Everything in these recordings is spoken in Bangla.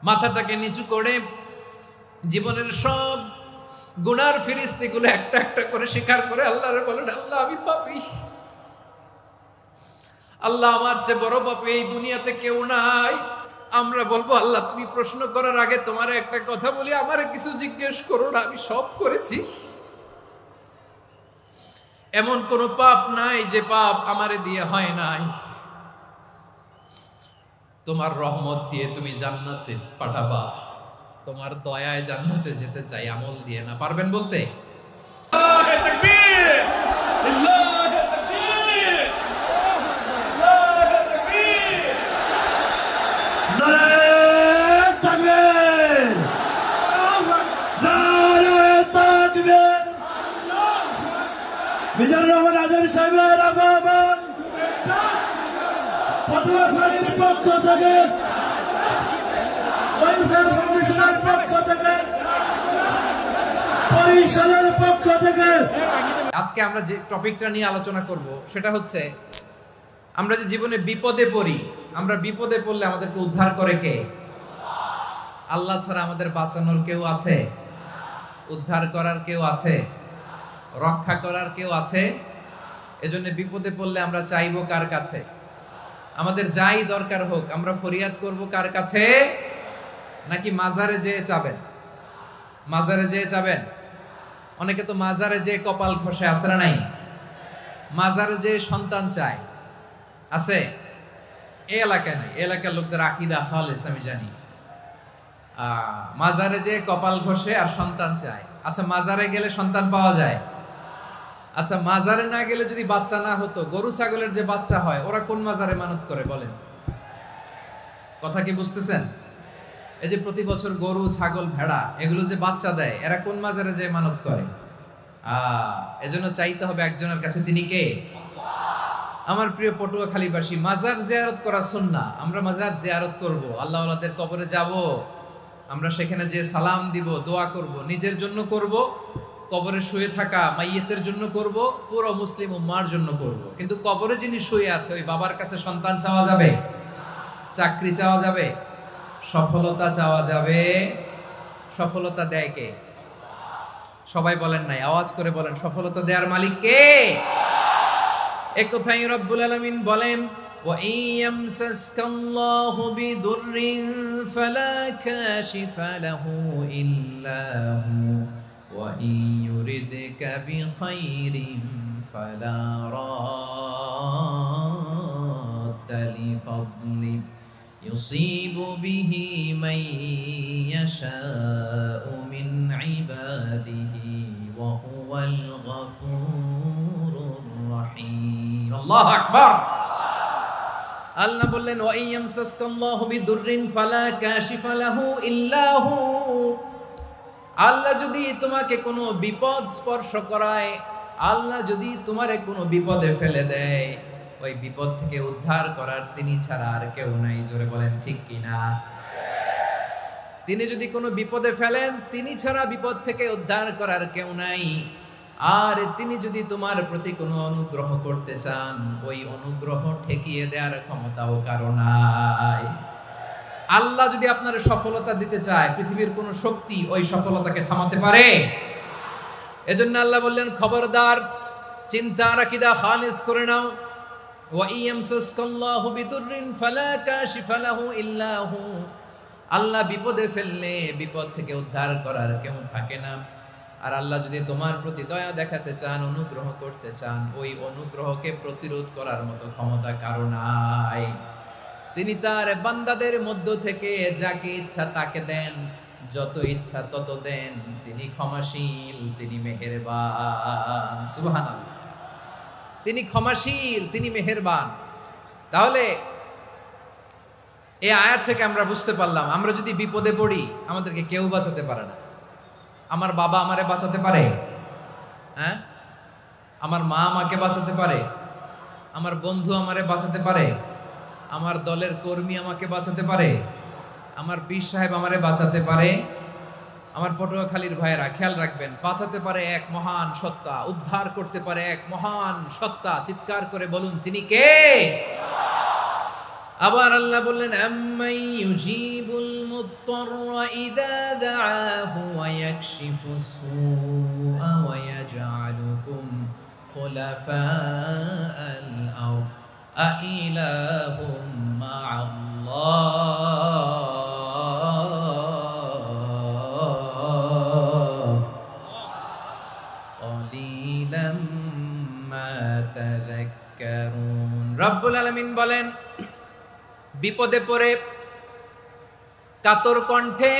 মাথাটাকে নিচু করে জীবনের সব গুনার ফিরিস্তিগুলো একটা একটা করে স্বীকার করে আল্লাহরে বলেন, আল্লাহ আমি পাপী, আল্লাহ আমার চেয়ে বড় পাপী এই দুনিয়াতে কেউ নাই। আমরা বলবো, আল্লাহ তুমি প্রশ্ন করার আগে তোমার একটা কথা বলি, আমারে কিছু জিজ্ঞেস করো না, আমি সব করেছি। এমন কোন পাপ নাই যে পাপ আমারে দিয়ে হয় নাই। তোমার রহমত দিয়ে তুমি জান্নাতে পাঠাবা, তোমার দয়ায় জান্নাতে যেতে চাই, আমল দিয়ে না। পারবেন বলতে? মিজানুর রহমান আজারি সাহেবের আগমন পটুয়াখালীর পক্ষ থেকে, ওয়েলফেয়ার ফাউন্ডেশনের পক্ষ থেকে, পরিষদের পক্ষ থেকে। আজকে আমরা যে টপিকটা নিয়ে আলোচনা করব সেটা হচ্ছে, আমরা যে জীবনে বিপদে পড়ি, আমরা বিপদে পড়লে আমাদেরকে উদ্ধার করে কে? আল্লাহ ছাড়া আমাদের বাঁচানোর কেউ আছে? উদ্ধার করার কেউ আছে? রক্ষা করার কেউ আছে? এজন্য বিপদে পড়লে আমরা চাইবো কার কাছে? আমাদের যাই দরকার হোক আমরা ফরিয়াদ করব কার কাছে? নাকি মাজারে যেয়ে চাবেন? মাজারে যেয়ে চাবেন? অনেকে তো মাজারে যেয়ে কপাল ঘষে, আছে না নাই? মাজারে যেয়ে সন্তান চায়, আছে? এই এলাকায় নাই, এই এলাকার লোকদের আকীদা খালেস আমি জানি। মাজারে যেয়ে কপাল ঘষে আর সন্তান চায়। আচ্ছা, মাজারে গেলে সন্তান পাওয়া যায়? আচ্ছা, মাজারে না গেলে যদি বাচ্চা না হতো, গরু ছাগলের যে বাচ্চা হয় ওরা কোন মাজারে মানত করে বলেন? কথা কি বুঝতেছেন? এই যে প্রতি বছর গরু ছাগল ভেড়া এগুলো যে বাচ্চা দেয়, এরা কোন মাজারে যে মানত করে? এজন্য চাইতে হবে একজনের কাছে, তিনি কে? আমার প্রিয় পটুয়াখালীবাসী, মাজার জিয়ারত করা সুন্নাহ। আমরা মাজার জিয়ারত করব, আল্লাহ ওয়ালাদের কবরে যাব, আমরা সেখানে যে সালাম দিব, দোয়া করব, নিজের জন্য করব, কবরে শুয়ে থাকা মাইয়েতের জন্য করব, পুরো মুসলিম উম্মার জন্য করব। কিন্তু কবরে যিনি শুয়ে আছে ওই বাবার কাছে সন্তান চাওয়া যাবে? চাকরি চাওয়া যাবে? সফলতা চাওয়া যাবে? সফলতা দেয় কে? সবাই বলেন নাই, আওয়াজ করে বলেন, সফলতা দেওয়ার মালিক কে? এক কথাই রব্বুল আলামিন বলেন, ওয়া ইয়ামসাসকাল্লাহু বিদুররিন ফালা কাশিফা লাহু ইল্লা হু ওয়া ইয়ুরিদকা বিখাইরিন ফালা রাদ্দা লিফাদলি ইউসিবু বিহি মান ইয়াশাউ মিন ইবাদিহি ওয়া হুয়াল গফুরুর রহিম। আল্লাহু আকবার। আল্লাহ বললেন, ওয়া ইয়ামসাসকাল্লাহু বিদুররিন ফালা কাশিফা লাহু ইল্লা হু। আল্লাহ যদি তোমাকে কোনো বিপদ স্পর্শ করায়, আল্লাহ যদি তোমারে কোনো বিপদে ফেলে দেয়, ওই বিপদ থেকে উদ্ধার করার তিনি ছাড়া আর কেউ নাই। জোরে বলেন ঠিক কিনা? তিনি যদি কোনো বিপদে ফেলেন, তিনি ছাড়া বিপদ থেকে উদ্ধার করার কেউ নাই। আর তিনি যদি তোমার প্রতি কোনো অনুগ্রহ করতে চান, ওই অনুগ্রহ ঠেকিয়ে দেওয়ার ক্ষমতাও কারো নাই। আল্লাহ যদি আপনার সফলতা দিতে চায়, পৃথিবীর কোন শক্তি ওই সফলতাকে থামাতে পারে? এজন্য আল্লাহ বললেন, খবরদার, চিন্তার আকীদা খালিস করে নাও। ওয়া ইয়ামসাসকাল্লাহু বিদুররিন ফালা কাশিফা লাহু ইল্লা হু। আল্লাহ বিপদে ফেললে বিপদ থেকে উদ্ধার করার কেউ থাকে না। আর আল্লাহ যদি তোমার প্রতি দয়া দেখাতে চান, অনুগ্রহ করতে চান, ওই অনুগ্রহকে প্রতিরোধ করার মতো ক্ষমতা কারো নাই। তিনি তার বান্দাদের মধ্য থেকে যাকে ইচ্ছা তাকে দেন, যত ইচ্ছা তত দেন। তিনি ক্ষমাশীল, তিনি মেহেরবান। সুবহানাল্লাহ। তিনি ক্ষমাশীল, তিনি মেহেরবান। তাহলে এই আয়াত থেকে আমরা বুঝতে পারলাম, আমরা যদি বিপদে পড়ি আমাদেরকে কেউ বাঁচাতে পারে না। আমার বাবা আমারে বাঁচাতে পারে? হ্যাঁ? আমার মা আমাকে বাঁচাতে পারে? আমার বন্ধু আমারে বাঁচাতে পারে? আমার দলের কর্মী আমাকে বাঁচাতে পারে? আমার পীর সাহেব আমারে বাঁচাতে পারে? আমার পটুয়াখালীর ভাইয়েরা খেয়াল রাখবেন, বাঁচাতে পারে এক মহান সত্তা, উদ্ধার করতে পারে এক মহান সত্তা। চিৎকার করে বলুন, তিনি কে? আবার আল্লাহ বললেন, আম্মাই ইউজিবুল الْمُضْطَرَّ إِذَا دَعَاهُ وَيَكْشِفُ السُّوءَ وَيَجْعَلُكُمْ خُلَفَاءَ الْأَرْضِ أَإِلَٰهٌ مَّعَ اللَّهِ قَلِيلًا مَّا تَذَكَّرُونَ রব্বুল আলামিন বলেন, বিপদে পড়ে কাতর কণ্ঠে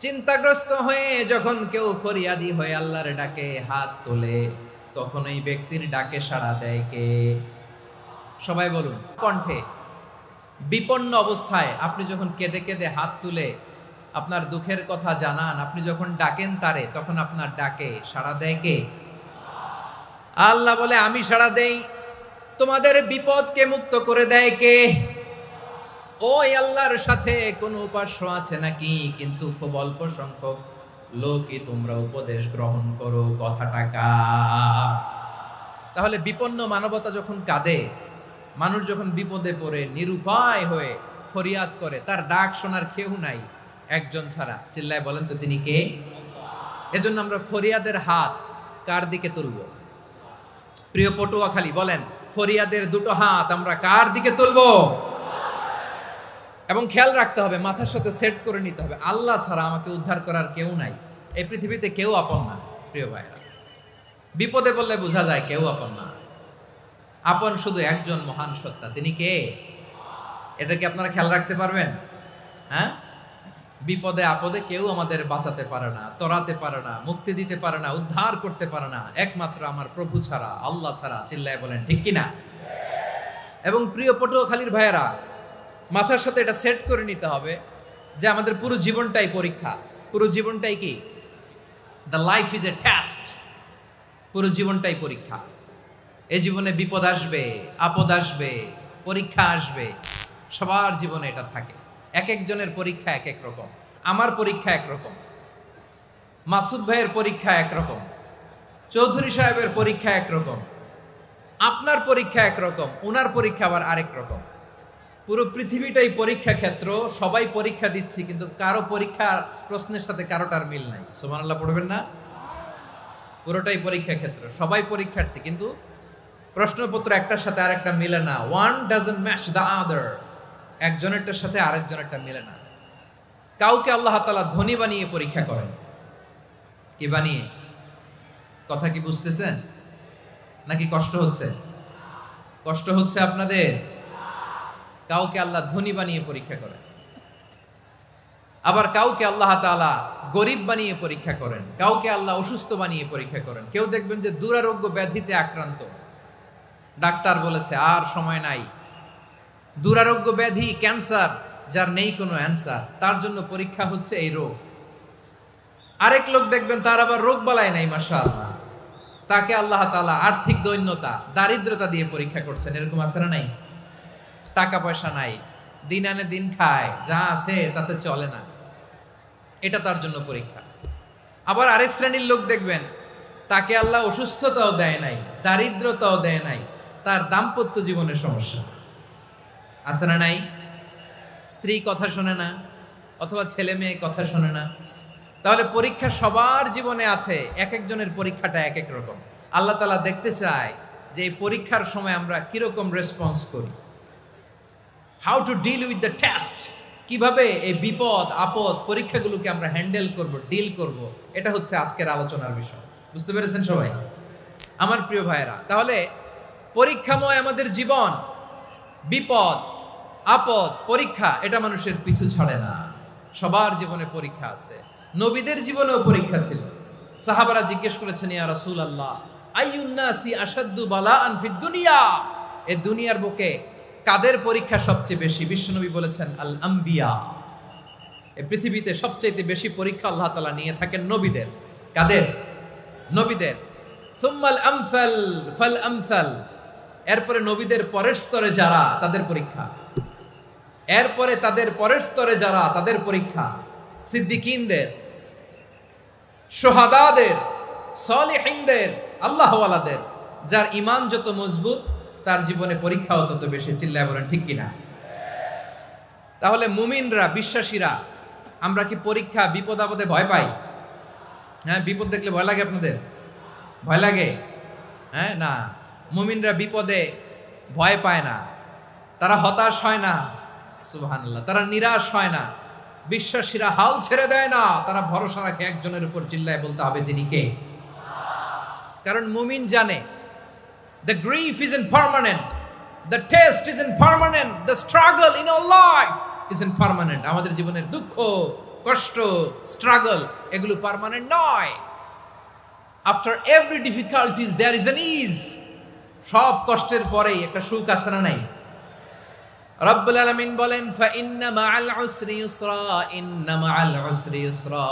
চিন্তাগ্রস্ত হয়ে যখন কেউ ফরিয়াদি হয়ে আল্লাহর ডাকে হাত তোলে, তখন এই ব্যক্তির ডাকে সাড়া দেয় কে? সবাই বলুন। কণ্ঠে বিপন্ন অবস্থায় আপনি যখন কেঁদে কেঁদে হাত তুলে আপনার দুঃখের কথা জানান, আপনি যখন ডাকেন তারে, তখন আপনার ডাকে সাড়া দেয় কে? আল্লাহ বলে, আমি সাড়া দেই। তোমাদের বিপদকে মুক্ত করে দেয় কে? ওই আল্লাহর সাথে কোন উপাস্য আছে নাকি? কিন্তু খুব অল্প সংখ্যক লোকই তোমরা উপদেশ গ্রহণ করো। কথাটা কার? তাহলে বিপন্ন মানবতা যখন কাঁদে, মানুষ যখন বিপদে পড়ে নিরুপায় হয়ে ফরিয়াদ করে, তার ডাক শোনার কেউ নাই একজন ছাড়া। চিল্লায় বলেন তো তিনি কে? এজন্য আমরা ফরিয়াদের হাত কার দিকে তুলব? প্রিয় পটুয়াখালী বলেন, ফরিয়াদের দুটো হাত আমরা কার দিকে তুলব? এবং খেয়াল রাখতে হবে, মাথার সাথে সেট করে নিতে হবে, আল্লাহ ছাড়া আমাকে উদ্ধার করার কেউ নাই। এই পৃথিবীতে কেউ আপন না। প্রিয় ভাইরা, বিপদে পড়লে বোঝা যায় কেউ আপন না। আপন শুধু একজন মহান সত্তা, তিনি কে? এটা কি আপনারা খেয়াল রাখতে পারবেন? হ্যাঁ, বিপদে আপদে কেউ আমাদের বাঁচাতে পারে না, তরাতে পারে না, মুক্তি দিতে পারে না, উদ্ধার করতে পারে না, একমাত্র আমার প্রভু ছাড়া, আল্লাহ ছাড়া। চিল্লায় বলেন ঠিক কিনা? এবং প্রিয় পটুয়াখালীর ভাইয়েরা, মাথার সাথে এটা সেট করে নিতে হবে যে আমাদের পুরো জীবনটাই পরীক্ষা। পুরো জীবনটাই কি? The life is a test. পুরো জীবনটাই পরীক্ষা। এই জীবনে বিপদ আসবে, আপদ আসবে, পরীক্ষা আসবে, সবার জীবনে এটা থাকে। এক একজনের পরীক্ষা এক এক রকম। আমার পরীক্ষা একরকম, মাসুদ ভাইয়ের পরীক্ষা একরকম, চৌধুরী সাহেবের পরীক্ষা একরকম, আপনার পরীক্ষা একরকম, ওনার পরীক্ষা আবার আরেক রকম। পুরো পৃথিবীটাই পরীক্ষা ক্ষেত্র, সবাই পরীক্ষা দিচ্ছি, কিন্তু কারো পরীক্ষা প্রশ্নের সাথে কারোটার মিল নাই। সুবহানাল্লাহ পড়বেন না? পুরোটাই পরীক্ষা ক্ষেত্র, সবাই পরীক্ষার্থী, কিন্তু প্রশ্নপত্র একটার সাথে আরেকটা মিলে না। One doesn't match the other. একজনেরটার সাথে আরেকজনেরটা মিলে না। কাউকে আল্লাহ তাআলা ধনী বানিয়ে পরীক্ষা করেন। কি বানিয়ে? কথা কি বুঝতেছেন নাকি কষ্ট হচ্ছে? কষ্ট হচ্ছে আপনাদের? কাউকে আল্লাহ ধনী বানিয়ে পরীক্ষা করেন, আবার কাউকে আল্লাহ তাআলা গরিব বানিয়ে পরীক্ষা করেন, কাউকে আল্লাহ অসুস্থ বানিয়ে পরীক্ষা করেন। কেউ দেখবেন যে দুরারোগ্য ব্যাধিতে আক্রান্ত, ডাক্তার বলেছে আর সময় নাই, দুরারোগ্য ব্যাধি, ক্যান্সার, যার নেই কোনো অ্যান্সার, তার জন্য পরীক্ষা হচ্ছে এই রোগ। আরেক লোক দেখবেন তার আবার রোগ বালাই নাই, মাশাআল্লাহ, তাকে আল্লাহ তাআলা আর্থিক দৈন্যতা, দারিদ্রতা দিয়ে পরীক্ষা করছেন। এরকম আছে না নাই? টাকা পয়সা নাই, দিন আনে দিন খায়, যা আছে তাতে চলে না, এটা তার জন্য পরীক্ষা। আবার আরেক শ্রেণীর লোক দেখবেন তাকে আল্লাহ অসুস্থতাও দেয় নাই, দারিদ্রতাও দেয় নাই, তার দাম্পত্য জীবনের সমস্যা। আছে না নাই? স্ত্রী কথা শোনে না, অথবা ছেলে মেয়ে কথা শোনে না। তাহলে পরীক্ষা সবার জীবনে আছে, এক একজনের পরীক্ষাটা এক এক রকম। আল্লাহ তাআলা দেখতে চায় যে এই পরীক্ষার সময় আমরা কিরকম রেসপন্স করি। How to deal with the test, কিভাবে এই বিপদ আপদ পরীক্ষাগুলোকে আমরা হ্যান্ডেল করব, ডিল করব, এটা হচ্ছে আজকের আলোচনার বিষয়। বুঝতে পেরেছেন সবাই? আমার প্রিয় ভাইয়েরা, তাহলে পরীক্ষাময় আমাদের জীবন, বিপদ আপদ পরীক্ষা, এটা মানুষের পিছু ছাড়ে না। সবার জীবনে পরীক্ষা আছে। নবীদের জীবনেও পরীক্ষা ছিল। সাহাবারা জিজ্ঞেস করেছেন, ইয়া রাসূলুল্লাহ, আইয়ুন নাসি আশাদ্দু বালাআন ফিদ দুনিয়া, এই দুনিয়ার বুকে কাদের পরীক্ষা সবচেয়ে বেশি? বিশ্বনবী বলেছেন, আল আম্বিয়া। এই পৃথিবীতে সবচেয়ে বেশি পরীক্ষা আল্লাহ তাআলা নিয়ে থাকেন নবীদের। কাদের? নবীদের। সুম্মাল আমসাল ফাল আমসাল, এরপরে নবীদের পরের স্তরে যারা, তাদের পরীক্ষা। এরপরে তাদের পরের স্তরে যারা, তাদের পরীক্ষা। সিদ্দিকিনদের, শুহাদাদের, সলিহিনদের, আল্লাহওয়ালাদের। যার ঈমান যত মজবুত, তার জীবনে পরীক্ষাও তত বেশি। চিল্লায় বলেন ঠিক কিনা? তাহলে মুমিনরা, বিশ্বাসীরা, আমরা কি পরীক্ষা, বিপদ আপদে ভয় পাই? হ্যাঁ, বিপদ দেখলে ভয় লাগে আপনাদের? ভয় লাগে? হ্যাঁ, না, মুমিনরা বিপদে ভয় পায় না, তারা হতাশ হয় না, সুবহানাল্লাহ, তারা নিরাশ হয় না। বিশ্বাসীরা হাল ছেড়ে দেয় না, তারা ভরসা রাখে একজনের উপর, চিল্লায় বলতে হবে তিনি কে। কারণ মুমিন জানে the grief isn't permanent, the test isn't permanent, the struggle in our life isn't permanent. আমাদের জীবনের দুঃখ, কষ্ট, স্ট্রাগল এগুলো পার্মানেন্ট নয়। after every difficulties there is an ease. সব কষ্টের পরেই একটা সুখ আছে না নাই? রব্বুল আলামিন বলেন ফা ইন্না মাআল উসরি ইউসরা, ইন্না মাআল উসরি ইউসরা,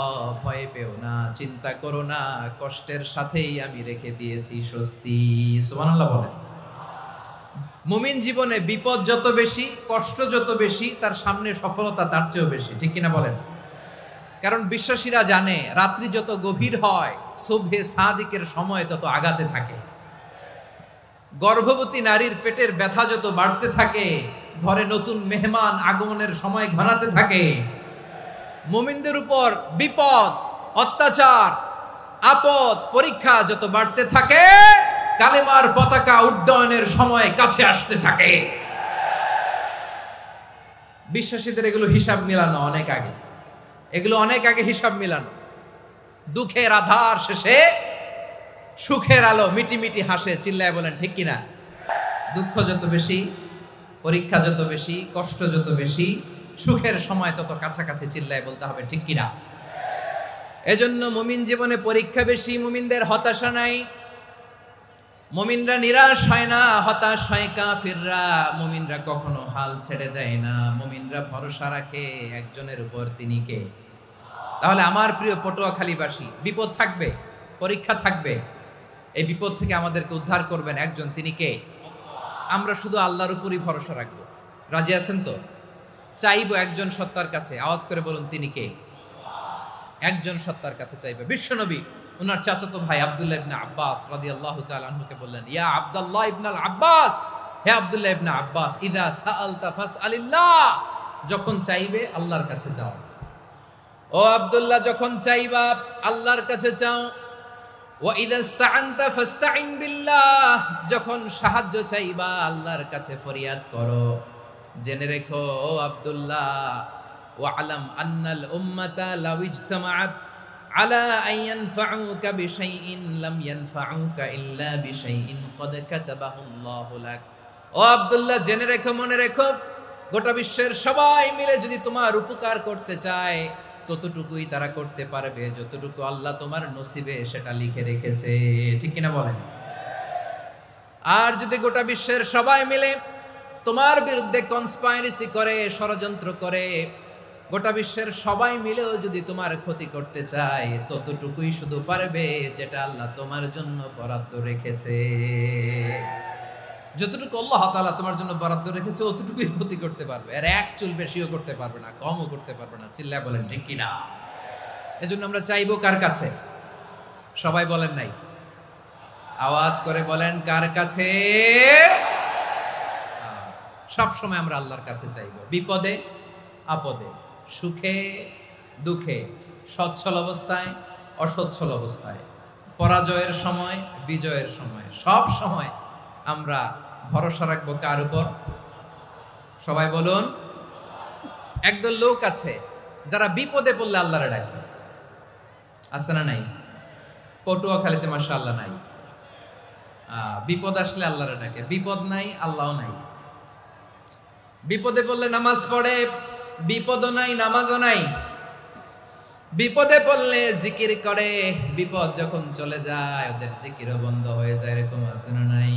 ভয় পেও না, চিন্তা করো না, কষ্টের সাথেই আমি রেখে দিয়েছি স্বস্তি। সুবহানাল্লাহ বলেন। মুমিন জীবনে বিপদ যত বেশি, কষ্ট যত বেশি, তার সামনে সফলতা তার চেয়েও বেশি, ঠিক কিনা বলেন? কারণ বিশ্বাসীরা জানে রাত্রি যত গভীর হয়, সুবহে সাদিকের সময় তত আগাতে থাকে। গর্ভবতী নারীর পেটের ব্যথা যত বাড়তে থাকে, ঘরে নতুন মেহমান আগমনের সময় ঘনাতে থাকে। মুমিনদের উপর বিপদ, অত্যাচার, আপদ, পরীক্ষা যত বাড়তে থাকে, কালেমার পতাকা উড্ডয়নের সময় কাছে আসতে থাকে। বিশ্বাসীদের এগুলো হিসাব মিলানো অনেক আগে, এগুলো অনেক আগে হিসাব মিলানো। দুঃখের আধার শেষে সুখের আলো মিটি মিটি হাসে, চিল্লায় বলেন ঠিক কিনা? দুঃখ যত বেশি, পরীক্ষা যত বেশি, কষ্ট যত বেশি, সুখের সময় তত কাছাকাছি, চিল্লায় বলতে হবে ঠিক কিনা? এজন্য মুমিন জীবনে পরীক্ষা বেশি, মুমিনদের হতাশা নাই, মুমিনরা নিরাশ হয় না, হতাশ হয় কাফিররা। মুমিনরা কখনো হাল ছেড়ে দেয় না, মুমিনরা ভরসা রাখে একজনের উপর, তিনি কে? তাহলে আমার প্রিয় পটুয়াখালীবাসী, বিপদ থাকবে, পরীক্ষা থাকবে, এই বিপদ থেকে আমাদেরকে উদ্ধার করবেন একজন, তিনি কে? আমরা শুধু আল্লাহর উপরই ভরসা রাখবো। রাজি আছেন তো? চাইবো একজন সত্তার কাছে, আওয়াজ করে বলুন তিনি কে? একজন সত্তার কাছে চাইবে। বিশ্বনবী ওনার চাচাতো ভাই আব্দুল্লাহ ইবনে আব্বাস রাদিয়াল্লাহু তাআলা আনহুকে বললেন, ইয়া আব্দুল্লাহ ইবনে আব্বাস, হে আব্দুল্লাহ ইবনে আব্বাস, ইযা সাআলতা ফাসআলিল্লাহ, যখন চাইবে আল্লাহর কাছে যাও। ও আব্দুল্লাহ, যখন চাইবা আল্লাহর কাছে চাও। ওয়া ইযা ইসতাআনতা ফাসতাইন বিল্লাহ, যখন সাহায্য চাইবা আল্লাহর কাছে ফরিয়াদ করো। জেনে রেখো ও আব্দুল্লাহ, ওয়া আলাম আন্নাল উম্মাতা লাউ ইজতামাআত আলা আন ইয়ানফাউকা বিশাইইন লাম ইয়ানফাউকা ইল্লা বিশাইইন ক্বাদ কাতাবাহু আল্লাহু লাক। ও আব্দুল্লাহ, জেনে রেখো, মনে রেখো, গোটা বিশ্বের সবাই মিলে যদি তোমার উপকার করতে চায়, ততটুকুই তারা করতে পারবে যতটুকু আল্লাহ তোমার নসিবে সেটা লিখে রেখেছে, ঠিক কিনা বলেন? আর যদি গোটা বিশ্বের সবাই মিলে তোমার বিরুদ্ধে কনস্পাইরেসি করে, ষড়যন্ত্র করে, গোটা বিশ্বের সবাই মিলেও যদি তোমার ক্ষতি করতে চায়, ততটুকুই শুধু পারবে যেটা আল্লাহ তোমার জন্য বরাদ্দ রেখেছে। যতটুকু আল্লাহ তাআলা তোমার জন্য বরাদ্দ রেখেছে অতটুকুই ক্ষতি করতে পারবে, আর এক চুল বেশিও করতে পারবে না, কমও করতে পারবে না, চিল্লায় বলেন ঠিক কিনা? এজন্য আমরা চাইবো কার কাছে? সবাই বলেন নাই, আওয়াজ করে বলেন কার কাছে? সব সময় আমরা আল্লাহর কাছে চাইবো, বিপদে আপদে, সুখে দুঃখে, সচ্ছল অবস্থায় অসচ্ছল অবস্থায়, পরাজয়ের সময় বিজয়ের সময়, সব সময় আমরা ভরসা রাখবো কার উপর? সবাই বলুন। একদল লোক আছে যারা বিপদে পড়লে আল্লাহরে ডাকে, আছে না নাই? পটুয়াখালীতে মাশাআল্লাহ নাই। বিপদ আসলে আল্লাহরে ডাকে, বিপদ নাই আল্লাহও নাই। বিপদে পড়লে নামাজ পড়ে, বিপদও নাই নামাজও নাই। বিপদে পড়লে জিকির করে, বিপদ যখন চলে যায় ওদের জিকিরও বন্ধ হয়ে যায়, এরকম আছে না নাই?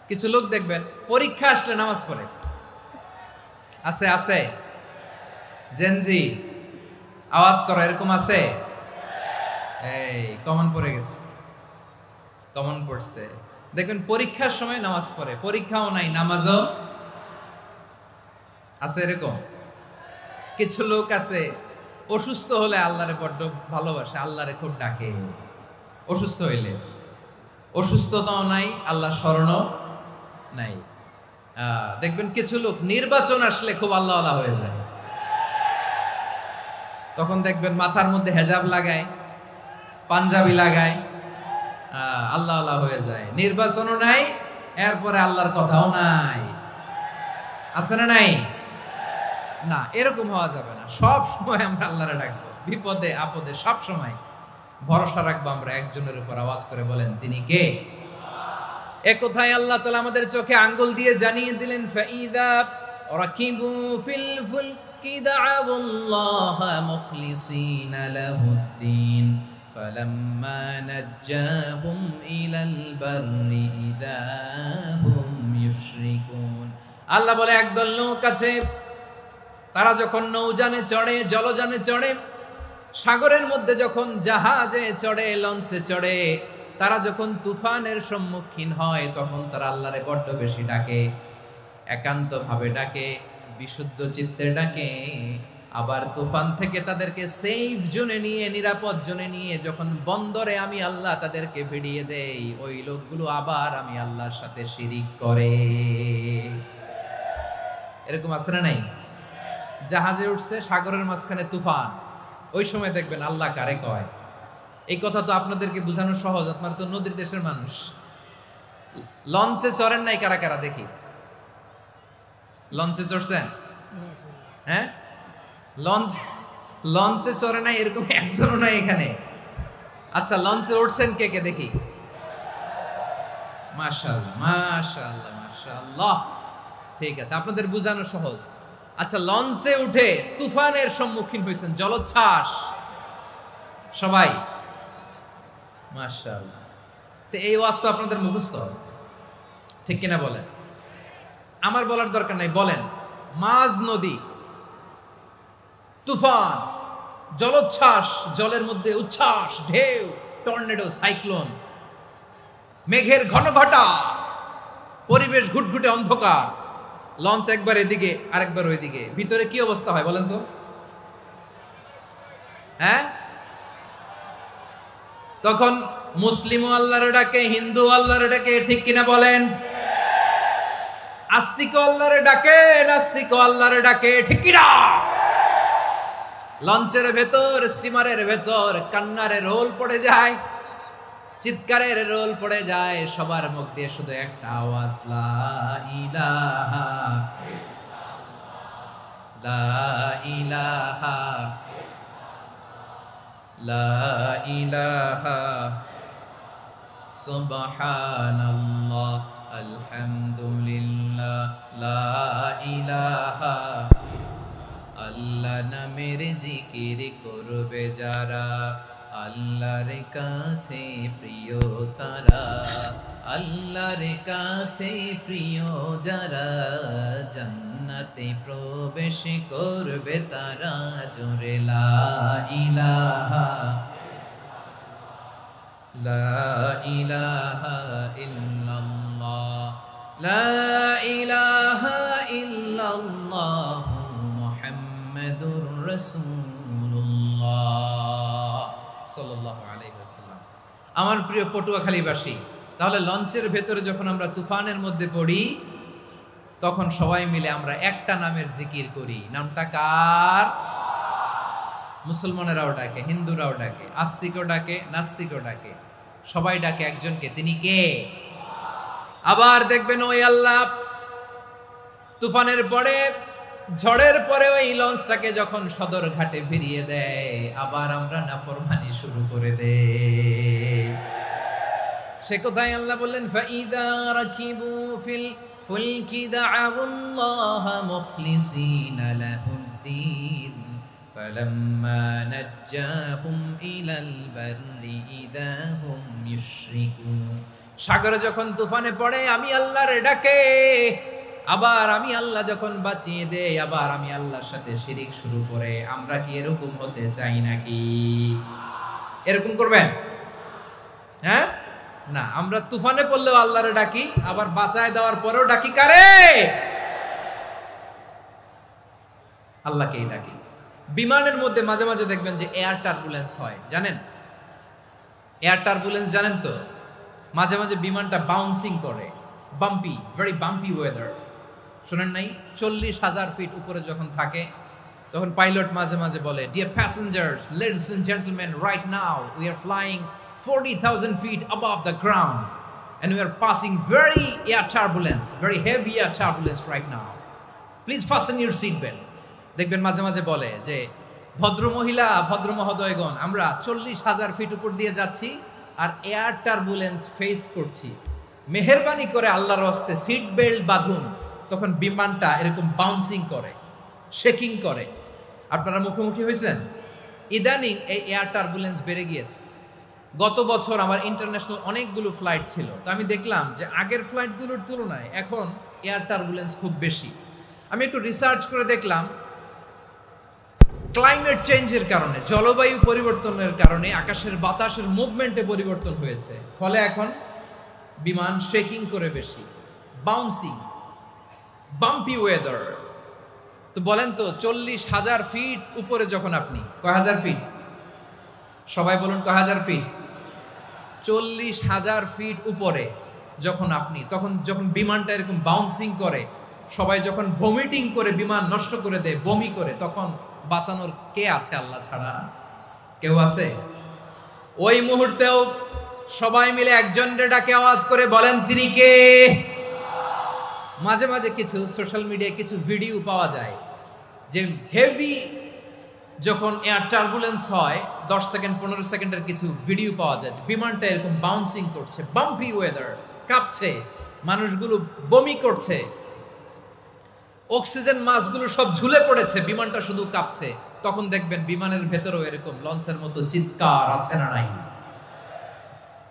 কিছু লোক দেখবেন পরীক্ষা আসলে নামাজ পড়ে, আছে আছে? জেনজি আওয়াজ করো, এরকম আছে? এই কমন পড়ে গেছে, কমন পড়ছে। দেখবেন পরীক্ষার সময় নামাজ পড়ে, পরীক্ষাও নাই নামাজও আছে, এরকম। কিছু লোক আছে অসুস্থ হলে আল্লাহরে বড্ড ভালোবাসে, আল্লাহরে খুব ডাকে। অসুস্থ হইলে অসুস্থতাও নাই, আল্লাহ স্মরণও নাই। দেখবেন কিছু লোক নির্বাচন আসলে খুব আল্লাহ আল্লাহ হয়ে যায়। তখন দেখবেন মাথার মধ্যে হেজাব লাগায়, পাঞ্জাবি লাগায়, আল্লাহ আল্লাহ হয়ে যায়। নির্বাচনও নাই, এরপরে আল্লাহর কথাও নাই। আছে না নাই? না, এরকম হওয়া যাবে না। সব সময় আমরা আল্লাহরে ডাকবো, বিপদে আপদে সব সময় ভরসা রাখবো আমরা একজনের উপর। আওয়াজ করে বলেন, তিনি কে? এ কথায় আল্লাহ তাআলা আমাদের চোখে আঙ্গুল দিয়ে জানিয়ে দিলেন, ফাইদা রাকিবু ফিল ফুলকি দা'আউল্লাহা মুখলিসিনা লাহুদ্দিন ফালাম্মা নাজ্জাহুম ইলাল বাররি ইযা হুম ইউশরিকুন। আল্লাহ বলে, একদল লোক আছে, তারা যখন নৌযানে চড়ে, জলযানে চড়ে, সাগরের মধ্যে যখন জাহাজে চড়ে, লঞ্চে চড়ে, তারা যখন তুফানের সম্মুখীন হয়, তখন তারা আল্লাহরে বড্ড বেশি ডাকে, একান্ত ভাবে ডাকে, বিশুদ্ধ চিত্তে ডাকে। আবার তুফান থেকে তাদেরকে সেফ জোনে নিয়ে, নিরাপদ জোনে নিয়ে যখন বন্দরে আমি আল্লাহ তাদেরকে ভিড়িয়ে দেই, ওই লোকগুলো আবার আমি আল্লাহর সাথে শিরিক করে। এরকম আছে না নাই? জাহাজে উঠছে, সাগরের মাঝখানে তুফান, ওই সময় দেখবেন আল্লাহ কারে কয়। এই কথা তো আপনাদেরকে বোঝানো সহজ, আপনারা তো নদীর দেশের মানুষ। লঞ্চে চড়েন নাই কারা কারা দেখি? লঞ্চে চড়ছেন? হ্যাঁ, লঞ্চে চড়ে নাই এরকম একজনও নাই এখানে। আচ্ছা, লঞ্চে উঠছেন কে কে দেখি? মাশাআল্লাহ, মাশাআল্লাহ, মাশাআল্লাহ। ঠিক আছে, আপনাদের বোঝানো সহজ। আচ্ছা, লঞ্চে উঠে তুফানের সম্মুখীন হয়েছেন, জলোচ্ছ্বাস, সবাই? মাশাআল্লাহ। তো এই ওয়াজ তো আপনাদের মুখস্থ, ঠিক কিনা বলেন? আমার বলার দরকার নাই, বলেন। মাঝ নদী, তুফান, জলোচ্ছ্বাস, জলের মধ্যে উচ্ছ্বাস, ঢেউ, টর্নেডো, সাইক্লোন, মেঘের ঘনঘটা, পরিবেশ ঘুটঘুটে অন্ধকার, লঞ্চ একবার এদিকে আরেকবার ওইদিকে, ভিতরে কি অবস্থা হয় বলেন তো? হ্যাঁ, তখন মুসলিমও আল্লাহর ডাকে, হিন্দু আল্লাহর ডাকে, ঠিক কিনা বলেন? আস্তিক আল্লাহর ডাকে, নাস্তিক আল্লাহর ডাকে, ঠিক কিনা? লঞ্চের ভেতর, স্টিমারের ভেতর কান্নারে রোল পড়ে যায়, চিৎকারের রোল পড়ে যায়, সবার মুখ দিয়ে শুধু একটা আওয়াজ, লা ইলাহা ইল্লাল্লাহ, লা ইলাহা লা ইলাহা সুবহানাল্লাহ আলহামদুলিল্লাহ লা ইলাহা। আল্লাহ নামের জিকির করবে যারা, আল্লাহর কাছে প্রিয় তারা, আল্লাহর কাছে প্রিয় যারা, জান্নাতে প্রবেশ করবে তারা, জোরে লা ইলাহা লা ইলাহা ইল্লাল্লাহ, লা ইলাহা ইল্লাল্লাহ মুহাম্মাদুর রাসূলুল্লাহ সাল্লাল্লাহু আলাইহি ওয়াসাল্লাম। আমার প্রিয় পটুয়াখালীবাসী, তাহলে লঞ্চের ভেতরে যখন আমরা তুফানের মধ্যে পড়ি, তখন সবাই মিলে আমরা একটা নামের জিকির করি। নামটা কার? মুসলমানেরাও ডাকে, হিন্দুরাও ডাকে, আস্তিকও ডাকে, নাস্তিকও ডাকে, সবাই ডাকে একজনকে, তিনি কে? আবার দেখবেন ওই আল্লাহ তুফানের পরে, ঝড়ের পরে ওই লঞ্চটাকে যখন সদর ঘাটে ফিরিয়ে দেয়, আবার আমরা নাফরমানি শুরু করে দেই। সে কোথায় আল্লাহ বললেন, ফাইদা রাকিবু ফিল ফুলকি দা'আউল্লাহা মুখলিসিনা লাহুদ্দিন ফালাম্মা নাজ্জাহুম ইলাল বাররি ইযা হুম ইউশরিকুন। সাগরে যখন তুফানে পড়ে আমি আল্লাহর ডাকে, আবার আমি আল্লাহ যখন বাঁচিয়ে দেই, আবার আমি আল্লাহর সাথে শিরিক শুরু করে। আমরা কি এরকম হতে চাই নাকি? এরকম করবেন? হ্যাঁ, না, আমরা তুফানে পড়লেও আল্লাহরে ডাকি, আবার বাঁচায় দেওয়ার পরেও ডাকি কারে? আল্লাহকেই ডাকি। বিমানের মধ্যে মাঝে মাঝে দেখবেন যে এয়ার টার্বুলেন্স হয়, জানেন? এয়ার টার্বুলেন্স জানেন তো? মাঝে মাঝে বিমানটা বাউন্সিং করে, বাম্পি, ভেরি বাম্পি ওয়েদার। শোনেন নাই? 40,000 ফিট উপরে যখন থাকে তখন পাইলট মাঝে মাঝে বলে, dear passengers, ladies and gentleman, right now we are flying 40,000 feet above the ground and we are passing very heavy air turbulence right now. Please fasten your seat belt. দেখবেন মাঝে মাঝে বলে যে, ভদ্র মহিলা, ভদ্র মহোদয়গণ, আমরা 40,000 ফিট উপর দিয়ে যাচ্ছি আর এয়ার টার্বুলেন্স ফেস করছি, মেহেরবানি করে আল্লাহর হস্তে সিট বেল্ট বাঁধুন। তখন বিমানটা এরকম বাউন্সিং করে, শেকিং করে। আপনারা মুখোমুখি হয়েছেন? ইদানিং এই এয়ার টার্বুলেন্স বেড়ে গিয়েছে। গত বছর আমার ইন্টারন্যাশনাল অনেকগুলো ফ্লাইট ছিল, তো আমি দেখলাম যে আগের ফ্লাইটগুলোর তুলনায় এখন এয়ার টার্বুলেন্স খুব বেশি। আমি একটু রিসার্চ করে দেখলাম, ক্লাইমেট চেঞ্জের কারণে, জলবায়ু পরিবর্তনের কারণে আকাশের বাতাসের মুভমেন্টে পরিবর্তন হয়েছে, ফলে এখন বিমান শেকিং করে বেশি, বাউন্সিং, বাম্পি ওয়েদার। তো বলেন তো, 40,000 ফিট উপরে যখন আপনি, কয় হাজার ফিট? সবাই বলুন, কয় হাজার ফিট? 40,000 ফিট উপরে যখন আপনি, তখন যখন বিমানটা এরকম বাউন্সিং করে, সবাই যখন ভমিটিং করে বিমান নষ্ট করে দেয়, বমি করে, তখন বাঁচানোর কে আছে আল্লাহ ছাড়া? কেউ আছে? ওই মুহূর্তেও সবাই মিলে একজনের ডাকে আওয়াজ করে বলেন, তিনি কে? মাঝে মাঝে কিছু সোশ্যাল মিডিয়ায় কিছু ভিডিও পাওয়া যায় যে হেভি যখন এয়ার টার্বুলেন্স হয়, 10 সেকেন্ড 15 সেকেন্ডের কিছু ভিডিও পাওয়া যায়, বিমানটা এরকম বাউন্সিং করছে, বাম্পি ওয়েদার, কাঁপছে, মানুষগুলো বমি করছে, অক্সিজেন মাস্কগুলো সব ঝুলে পড়েছে, বিমানটা শুধু কাঁপছে। তখন দেখবেন বিমানের ভেতরেও এরকম লঞ্চের মতো চিৎকার আছে না নাই?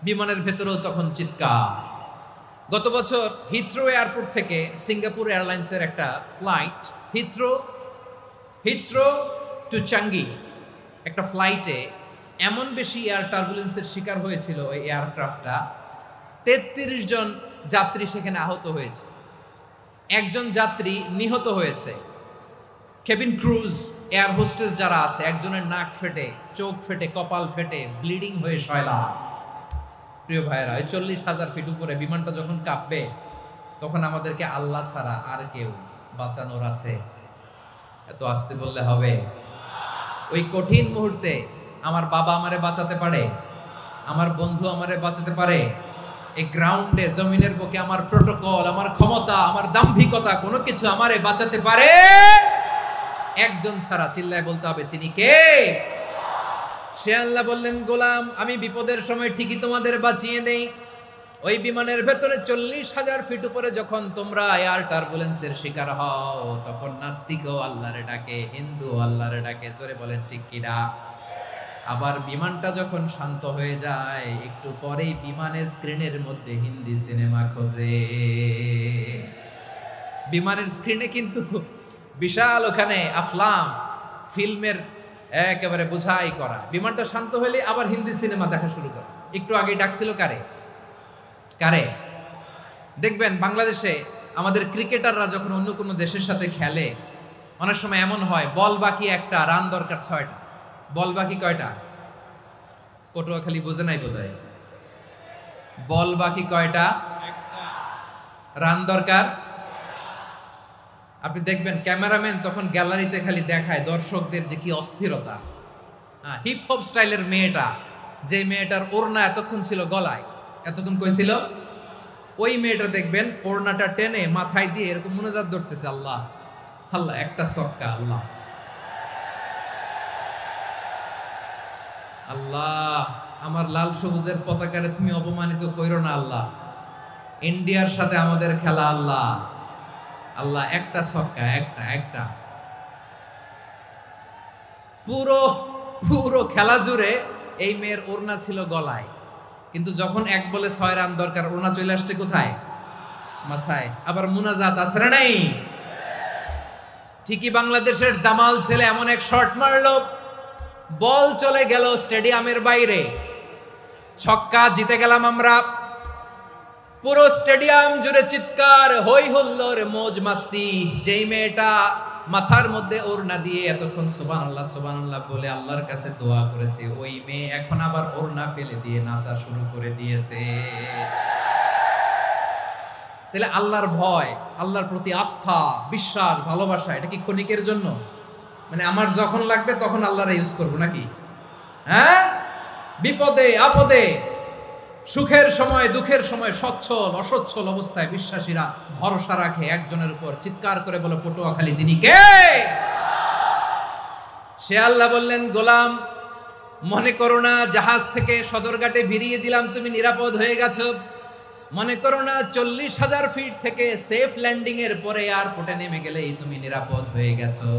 বিমানের ভেতরেও তখন চিৎকার। গত বছর হিথ্রো এয়ারপোর্ট থেকে সিঙ্গাপুর এয়ারলাইন্সের একটা ফ্লাইট, হিথ্রো টু চাঙ্গি, একটা ফ্লাইটে এমন বেশি এয়ার টার্বুলেন্সের শিকার হয়েছিল ওই এয়ারক্রাফটটা, 33 জন যাত্রী সেখানে আহত হয়েছে, একজন যাত্রী নিহত হয়েছে। কেবিন ক্রুজ, এয়ার হোস্টেস যারা আছে, একজনের নাক ফেটে, চোখ ফেটে, কপাল ফেটে, ব্লিডিং হয়ে শয়লা। প্রিয় ভাইয়েরা, ওই 40,000 ফিট উপরে বিমানটা যখন কাঁপবে, তখন আমাদেরকে আল্লাহ ছাড়া আর কেউ বাঁচানোর আছে? এত আসতে বললে হবে? ওই কঠিন মুহূর্তে আমার বাবা আমারে বাঁচাতে পারে, আমার বন্ধু আমারে বাঁচাতে পারে। এই গ্রাউন্ডে, জমিনের বুকে আমার প্রোটোকল, আমার ক্ষমতা, আমার দাম্ভিকতা, কোনো কিছু আমারে বাঁচাতে পারে একজন ছাড়া। চিল্লায় বলতে হবে, তিনি কে? সে আল্লাহ বললেন, গোলাম, আমি বিপদের সময় ঠিকই তোমাদের বাঁচিয়ে দেই। ওই বিমানের ভেতরে 40,000 ফিট উপরে যখন তোমরা এয়ার টার্বুলেন্সের শিকার হও, তখন নাস্তিকও আল্লাহরে ডাকে, হিন্দু আল্লাহরে ডাকে। জোরে বলেন ঠিক কিনা? আবার বিমানটা যখন শান্ত হয়ে যায়, একটু পরেই বিমানের স্ক্রিনের মধ্যে হিন্দি সিনেমা খোঁজে। বিমানের স্ক্রিনে কিন্তু বিশাল ওখানে আফলাম ফিল্মের একেবারে বোঝাই করা। বিমানটা শান্ত হলে আবার হিন্দি সিনেমা দেখা শুরু করে। একটু আগে ডাকছিল কারে? দেখবেন বাংলাদেশে আমাদের ক্রিকেটাররা যখন অন্য কোনো দেশের সাথে খেলে, অনেক সময় এমন হয়, বল বাকি একটা, রান দরকার 6টা। বল বাকি কয়টা? পটুয়াখালী বোঝে নাই বোধহয়। বল বাকি কয়টা? রান দরকার। আপনি দেখবেন ক্যামেরাম্যান তখন গ্যালারিতে খালি দেখায় দর্শকদের যে কি অস্থিরতা। হিপ হপ স্টাইলের মেয়েটা, যে মেয়েটার ওড়না এতক্ষণ ছিল গলায়, এতক্ষণ কই ছিল, ওই মেয়েটা দেখবেন ওড়নাটা টেনে মাথায় দিয়ে এরকম মুনাজাত ধরতেছে, আল্লাহ আল্লাহ, একটা ছক্কা, আল্লাহ আল্লাহ, আমার লাল সবুজের পতাকারে তুমি অপমানিত কইরো না আল্লাহ, ইন্ডিয়ার সাথে আমাদের খেলা, আল্লাহ আল্লাহ, একটা ছক্কা, একটা। পুরো খেলা জুড়ে এই মেয়ের ওড়না ছিল গলায়, কিন্তু যখন 1 বলে 6 রান দরকার, ওড়না চলে আসছে কোথায়? মাথায়। আবার মুনাজাত আছে না নাই? ঠিকই বাংলাদেশের দামাল ছেলে এমন এক শট মারলো, বল চলে গেল স্টেডিয়ামের বাইরে, ছক্কা, জিতে গেলাম আমরা। পুরো স্টেডিয়াম জুড়ে চিৎকার, হই হুল্লোড়, মৌজ মাস্তি। যেই মেয়েটা মাথার মধ্যে ওড়না দিয়ে এতক্ষণ সুবহানাল্লাহ সুবহানাল্লাহ বলে আল্লাহর কাছে দোয়া করেছে, ওই মেয়ে এখন আবার ওড়না ফেলে দিয়ে নাচা শুরু করে দিয়েছে। তাহলে আল্লাহর ভয়, আল্লাহর প্রতি আস্থা, বিশ্বাস, ভালোবাসা, এটা কি ক্ষণিকের জন্য? মানে আমার যখন লাগবে তখন আল্লাহর ইউজ করবো নাকি? হ্যাঁ, বিপদে আপদে, সুখের সময় দুঃখের সময়, সচ্ছল অসচ্ছল অবস্থায় বিশ্বাসীরা ভরসা রাখে একজনের উপর। চিৎকার করে বলো পটুয়াখালী তিনি কে? সে আল্লাহ বললেন, গোলাম মনে করো না জাহাজ থেকে সদরঘাটে ভিড়িয়ে দিলাম তুমি নিরাপদ হয়ে গেছো। মনে করো না 40,000 ফিট থেকে সেফ ল্যান্ডিং এর পরে এয়ারপোর্টে নেমে গেলেই তুমি নিরাপদ হয়ে গেছো।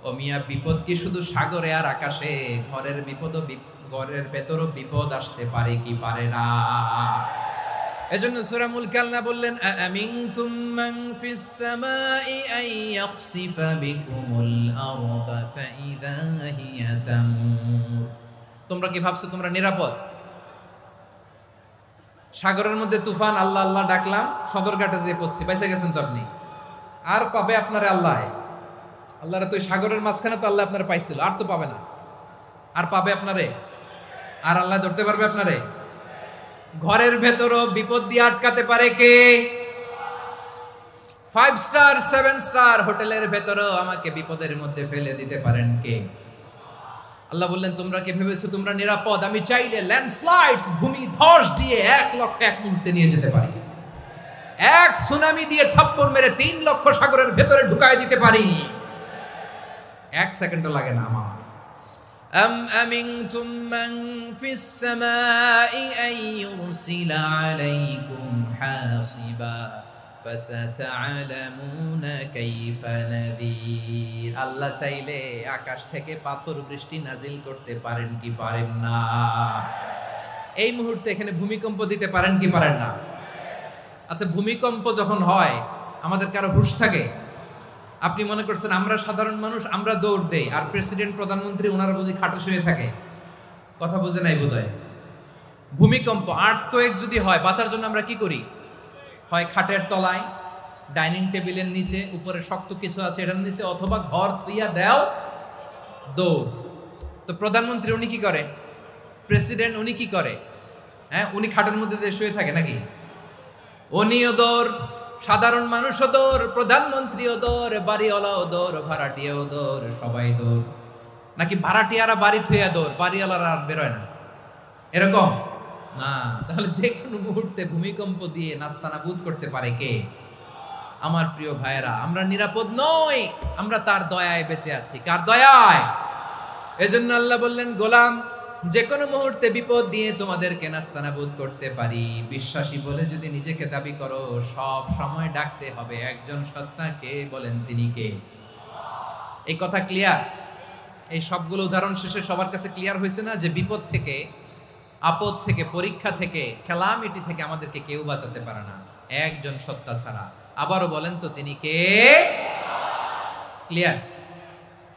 ও মিয়া, বিপদ কি শুধু সাগরে আর আকাশে? ঘরের বিপদও, ঘরের ভেতরও বিপদ আসতে পারে কি পারে না? এজন্য সূরা মুলক আল্লাহ বললেন, আমিনতুম মান ফিস সামাই আন ইয়াখসিফা বিকুমুল আরদা ফাইযা হিয়া তামুর। তোমরা কি ভাবছো তোমরা নিরাপদ? সাগরের মধ্যে তুফান, আল্লাহ আল্লাহ ডাকলাম, সদরঘাটে যেয়ে পড়ছি, বাইসে গেছেন তো আপনি। আর পাবে আপনারে আল্লাহ? আল্লাহরে তো সাগরের মাঝখানে তো আল্লাহ আপনারে পাইছিল, আর তো পাবে না। আর পাবে আপনারে? আর আল্লাহ ধরতে পারবে আপনারে? ঘরের ভেতরও বিপদ দিয়ে আটকাতে পারে কে? 5 স্টার 7 স্টার হোটেলের ভেতরও আমাকে বিপদের মধ্যে ফেলে দিতে পারেন কে? আল্লাহ বললেন, তোমরা কি ভেবেছো তোমরা নিরাপদ? আমি চাইলে ল্যান্ডস্লাইডস, ভূমি ধস দিয়ে 1 লক্ষ এক মুহূর্তে নিয়ে যেতে পারি। এক সুনামি দিয়ে থাপ্পড় মেরে 3 লক্ষ সাগরের ভেতরে ঢুকায় দিতে পারি। 1 সেকেন্ডও লাগে না আমার। أم أمنتم من في السماء أن يرسل عليكم حاصبا فستعلمون كيف نذير। আল্লাহ চাইলে আকাশ থেকে পাথর বৃষ্টি নাজিল করতে পারেন কি পারেন না? এই মুহূর্তে এখানে ভূমিকম্প দিতে পারেন কি পারেন না? আচ্ছা, ভূমিকম্প যখন হয় আমাদের কারো হুঁশ থাকে? আপনি মনে করছেন আমরা সাধারণ মানুষ, আমরা দৌড় দেই, আর প্রেসিডেন্ট প্রধানমন্ত্রী ওনারা বুঝি খাটে শুয়ে থাকে? কথা বুঝে নাই বোধহয়। ভূমিকম্প, আর্থকোয়েক যদি হয়, বাঁচার জন্য আমরা কি করি? হয় খাটের তলায়, ডাইনিং টেবিলের নিচে, উপরে শক্ত কিছু আছে এটার নিচে, অথবা ঘর থুইয়া দেও দৌড়। তো প্রধানমন্ত্রী উনি কি করে? প্রেসিডেন্ট উনি কি করে? হ্যাঁ, উনি খাটের মধ্যে যে শুয়ে থাকে নাকি? উনিও দৌড়, সাধারণ মানুষও দৌড়, প্রধানমন্ত্রীও দৌড়, বাড়িওয়ালাও দৌড়, ভাড়াটিয়াও দৌড়, সবাই দৌড়। নাকি ভাড়াটিয়ারা বাড়ি থুইয়া দৌড়, বাড়িওয়ালারা আর বেরোয় না? এরকম না। তাহলে যে কোনো মুহূর্তে ভূমিকম্প দিয়ে নাস্তানাবুদ করতে পারে কে? আমার প্রিয় ভাইয়েরা, আমরা নিরাপদ নই, আমরা তার দয়ায় বেঁচে আছি। কার দয়ায়? এজন্য আল্লাহ বললেন, গোলাম যে কোনো মুহূর্তে বিপদ দিয়ে তোমাদেরকে নাস্তানাবুদ করতে পারি। বিশ্বাসী বলে যদি নিজেকে দাবি করো, সব সময় ডাকতে হবে একজন সত্তাকে। বলেন তিনি কে? এই কথা ক্লিয়ার? এই সবগুলো উদাহরণ শেষে সবার কাছে ক্লিয়ার হয়েছে না যে বিপদ থেকে, আপদ থেকে, পরীক্ষা থেকে, ক্যালামিটি থেকে আমাদেরকে কেউ বাঁচাতে পারে না একজন সত্তা ছাড়া। আবারও বলেন তো তিনি কে? ক্লিয়ার?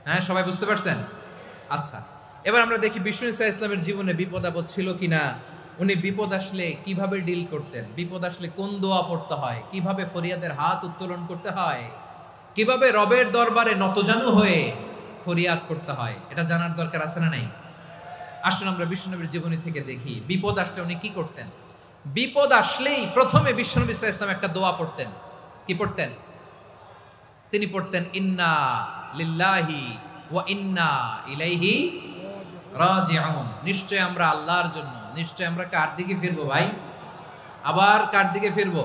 হ্যাঁ, সবাই বুঝতে পারছেন? আচ্ছা, এবার আমরা দেখি বিষ্ণু ঈসা ইসলামের জীবনে বিপদ আপদ ছিল কিনা। উনি বিপদ আসলে কিভাবে ডিল করতেন, বিপদ আসলে কোন দোয়া পড়তে হয়, কিভাবে ফরিয়াদের হাত উত্তোলন করতে হয়, কিভাবে রবের দরবারে নতজানু হয়ে ফরিয়াদ করতে হয়, এটা জানার দরকার আছে না নাই? আসুন আমরা বিষ্ণুনবীর জীবনী থেকে দেখি বিপদ আসলে উনি কি করতেন। বিপদ আসলেই প্রথমে বিষ্ণু ঈসা ইসলাম একটা দোয়া পড়তেন। কি পড়তেন? তিনি পড়তেন, ইন্না লিল্লাহি ওয়া ইন্না ইলাইহি রাজিউন। নিশ্চয় আমরা আল্লাহর জন্য, নিশ্চয় আমরা কার দিকে ফিরবো ভাই? আবার কার দিকে ফিরবো?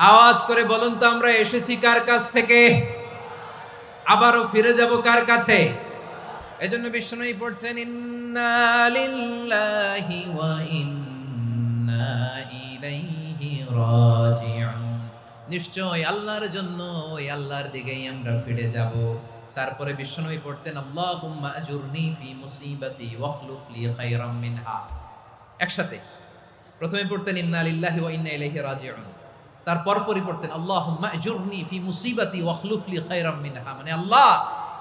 আওয়াজ করে বলুন তো, আমরা এসেছি কার কাছ থেকে, আবারও ফিরে যাব কার কাছে? এজন্য বিষ্ণুই পড়ছেন, ইন্না লিল্লাহি ওয়া ইন্না ইলাইহি রাজিউন। নিশ্চয় আল্লাহর জন্য, ওই আল্লাহর দিকেই আমরা ফিরে যাব। তারপরে বিশ্বনবী পড়তেন, আল্লাহুম্মা আজুরনি ফি মুসিবাতি ওয়াখলুফ লি খায়রাম মিনহা। একসাথে প্রথমে পড়তেন ইন্না লিল্লাহি ওয়া ইন্না ইলাইহি রাজিউন, তারপর পড়তেন আল্লাহুম্মা আজুরনি ফি মুসিবাতি ওয়াখলুফ লি খায়রাম মিনহা। মানে আল্লাহ,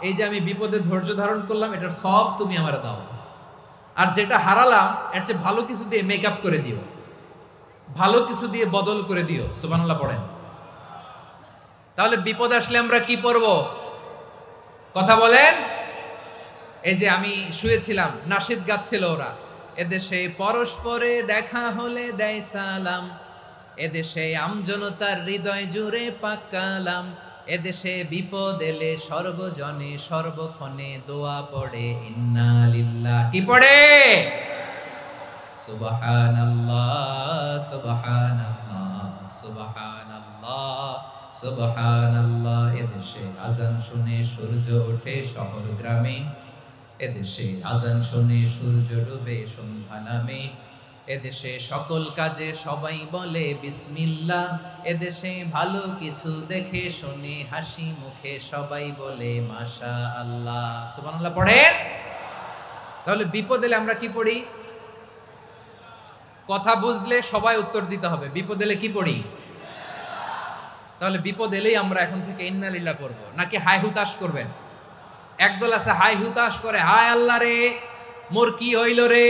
এই যে আমি বিপদে ধৈর্য ধারণ করলাম, এটার সব তুমি আমারে দাও, আর যেটা হারালাম এর চেয়ে ভালো কিছু দিয়ে মেকআপ করে দিও, ভালো কিছু দিয়ে বদল করে দিও। সুবহানাল্লাহ পড়েন। তাহলে বিপদ আসলে আমরা কি পড়ব? কথা বলেন। এই যে আমি শুয়েছিলাম, নাশিদ গাচ্ছিল ওরা, এদেশে পরস্পরে দেখা হলে দেয় সালাম, এদেশে আমজনতার হৃদয় জুড়ে পাক কালাম, এদেশে বিপদ এলে সর্বজনে সর্বক্ষণে দোয়া পড়ে ইন্না লিল্লাহ। কি পড়ে? সুবহানাল্লাহ সুবহানাল্লাহ সুবহানাল্লাহ সুবহানাল্লাহ। এদেশে আজান শুনে সূর্য ওঠে শহর গ্রামে, এদেশে আজান শুনে সূর্য ডুবে সন্ধ্যা নামে, এদেশে সকল কাজে সবাই বলে বিসমিল্লাহ, এদেশে ভালো কিছু দেখে শুনে হাসি মুখে সবাই বলে মাশা আল্লাহ। সুবহানাল্লাহ পড়েন। তাহলে বিপদ এলে আমরা কি পড়ি? কথা বুঝলে সবাই উত্তর দিতে হবে। বিপদ এলে কি পড়ি? তাহলে বিপদ এলেই আমরা এখন থেকে ইন্না লিল্লাহ পড়বো, নাকি হাই হুতাশ করবেন? একদল আছে হাই হুতাশ করে, হায় আল্লাহ রে মোর কি হইল রে,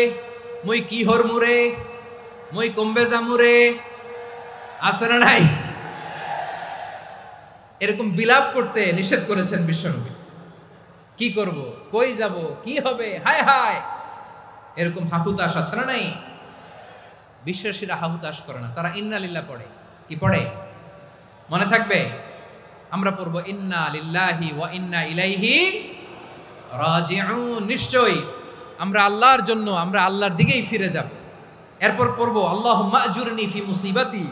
মুই কি হরমু রে, মুই কমবে জামু রে, আছে না নাই? এরকম বিলাপ করতে নিষেধ করেছেন বিশ্বনবী। কি করব, কই যাব, কি হবে, হায় হায়, এরকম হাহুতাশ আছে না নাই? বিশ্বাসীরা হাহুতাশ করে না, তারা ইন্না লিল্লাহ পড়ে। কি পড়ে মনে থাকবে? আমরা পড়বো ইন্না লিল্লাহি ওয়া ইন্না ইলাইহি রাজিউন। নিশ্চয়ই আমরা আল্লাহর জন্য, আমরা আল্লাহর দিকেই ফিরে যাব। এরপর পড়বো আল্লাহুম্মা আজুরনি ফি মুসিবাতি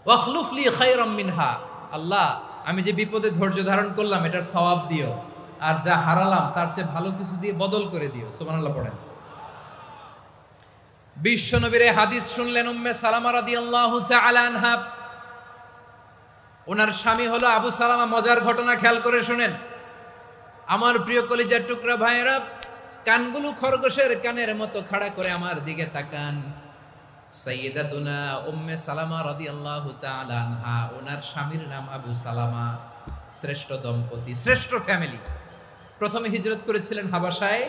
ওয়া আখলুফ লি খায়রাম মিনহা। আল্লাহ, আমি যে বিপদে ধৈর্য ধারণ করলাম এটার সওয়াব দিও, আর যা হারালাম তার চেয়ে ভালো কিছু দিয়ে বদল করে দিও। সুবহানাল্লাহ পড়েন। বিশ্বনবীর হাদিস শুনলেন উম্মে সালামা রাদিয়াল্লাহু তাআলা আনহা। ওনার স্বামী হলো আবু সালামা। মজার ঘটনা খেয়াল করে শুনেন আমার প্রিয় কলিজার টুকরা ভাইয়েরা। কানগুলো খরগোশের কানের মতো খাড়া করে আমার দিকে তাকান। সাইয়্যিদাতুনা উম্মে সালামা রাদিয়াল্লাহু তাআলা আনহা, ওনার স্বামীর নাম আবু সালামা। শ্রেষ্ঠ দম্পতি, শ্রেষ্ঠ ফ্যামিলি। প্রথমে হিজরত করেছিলেন হাবাসায়,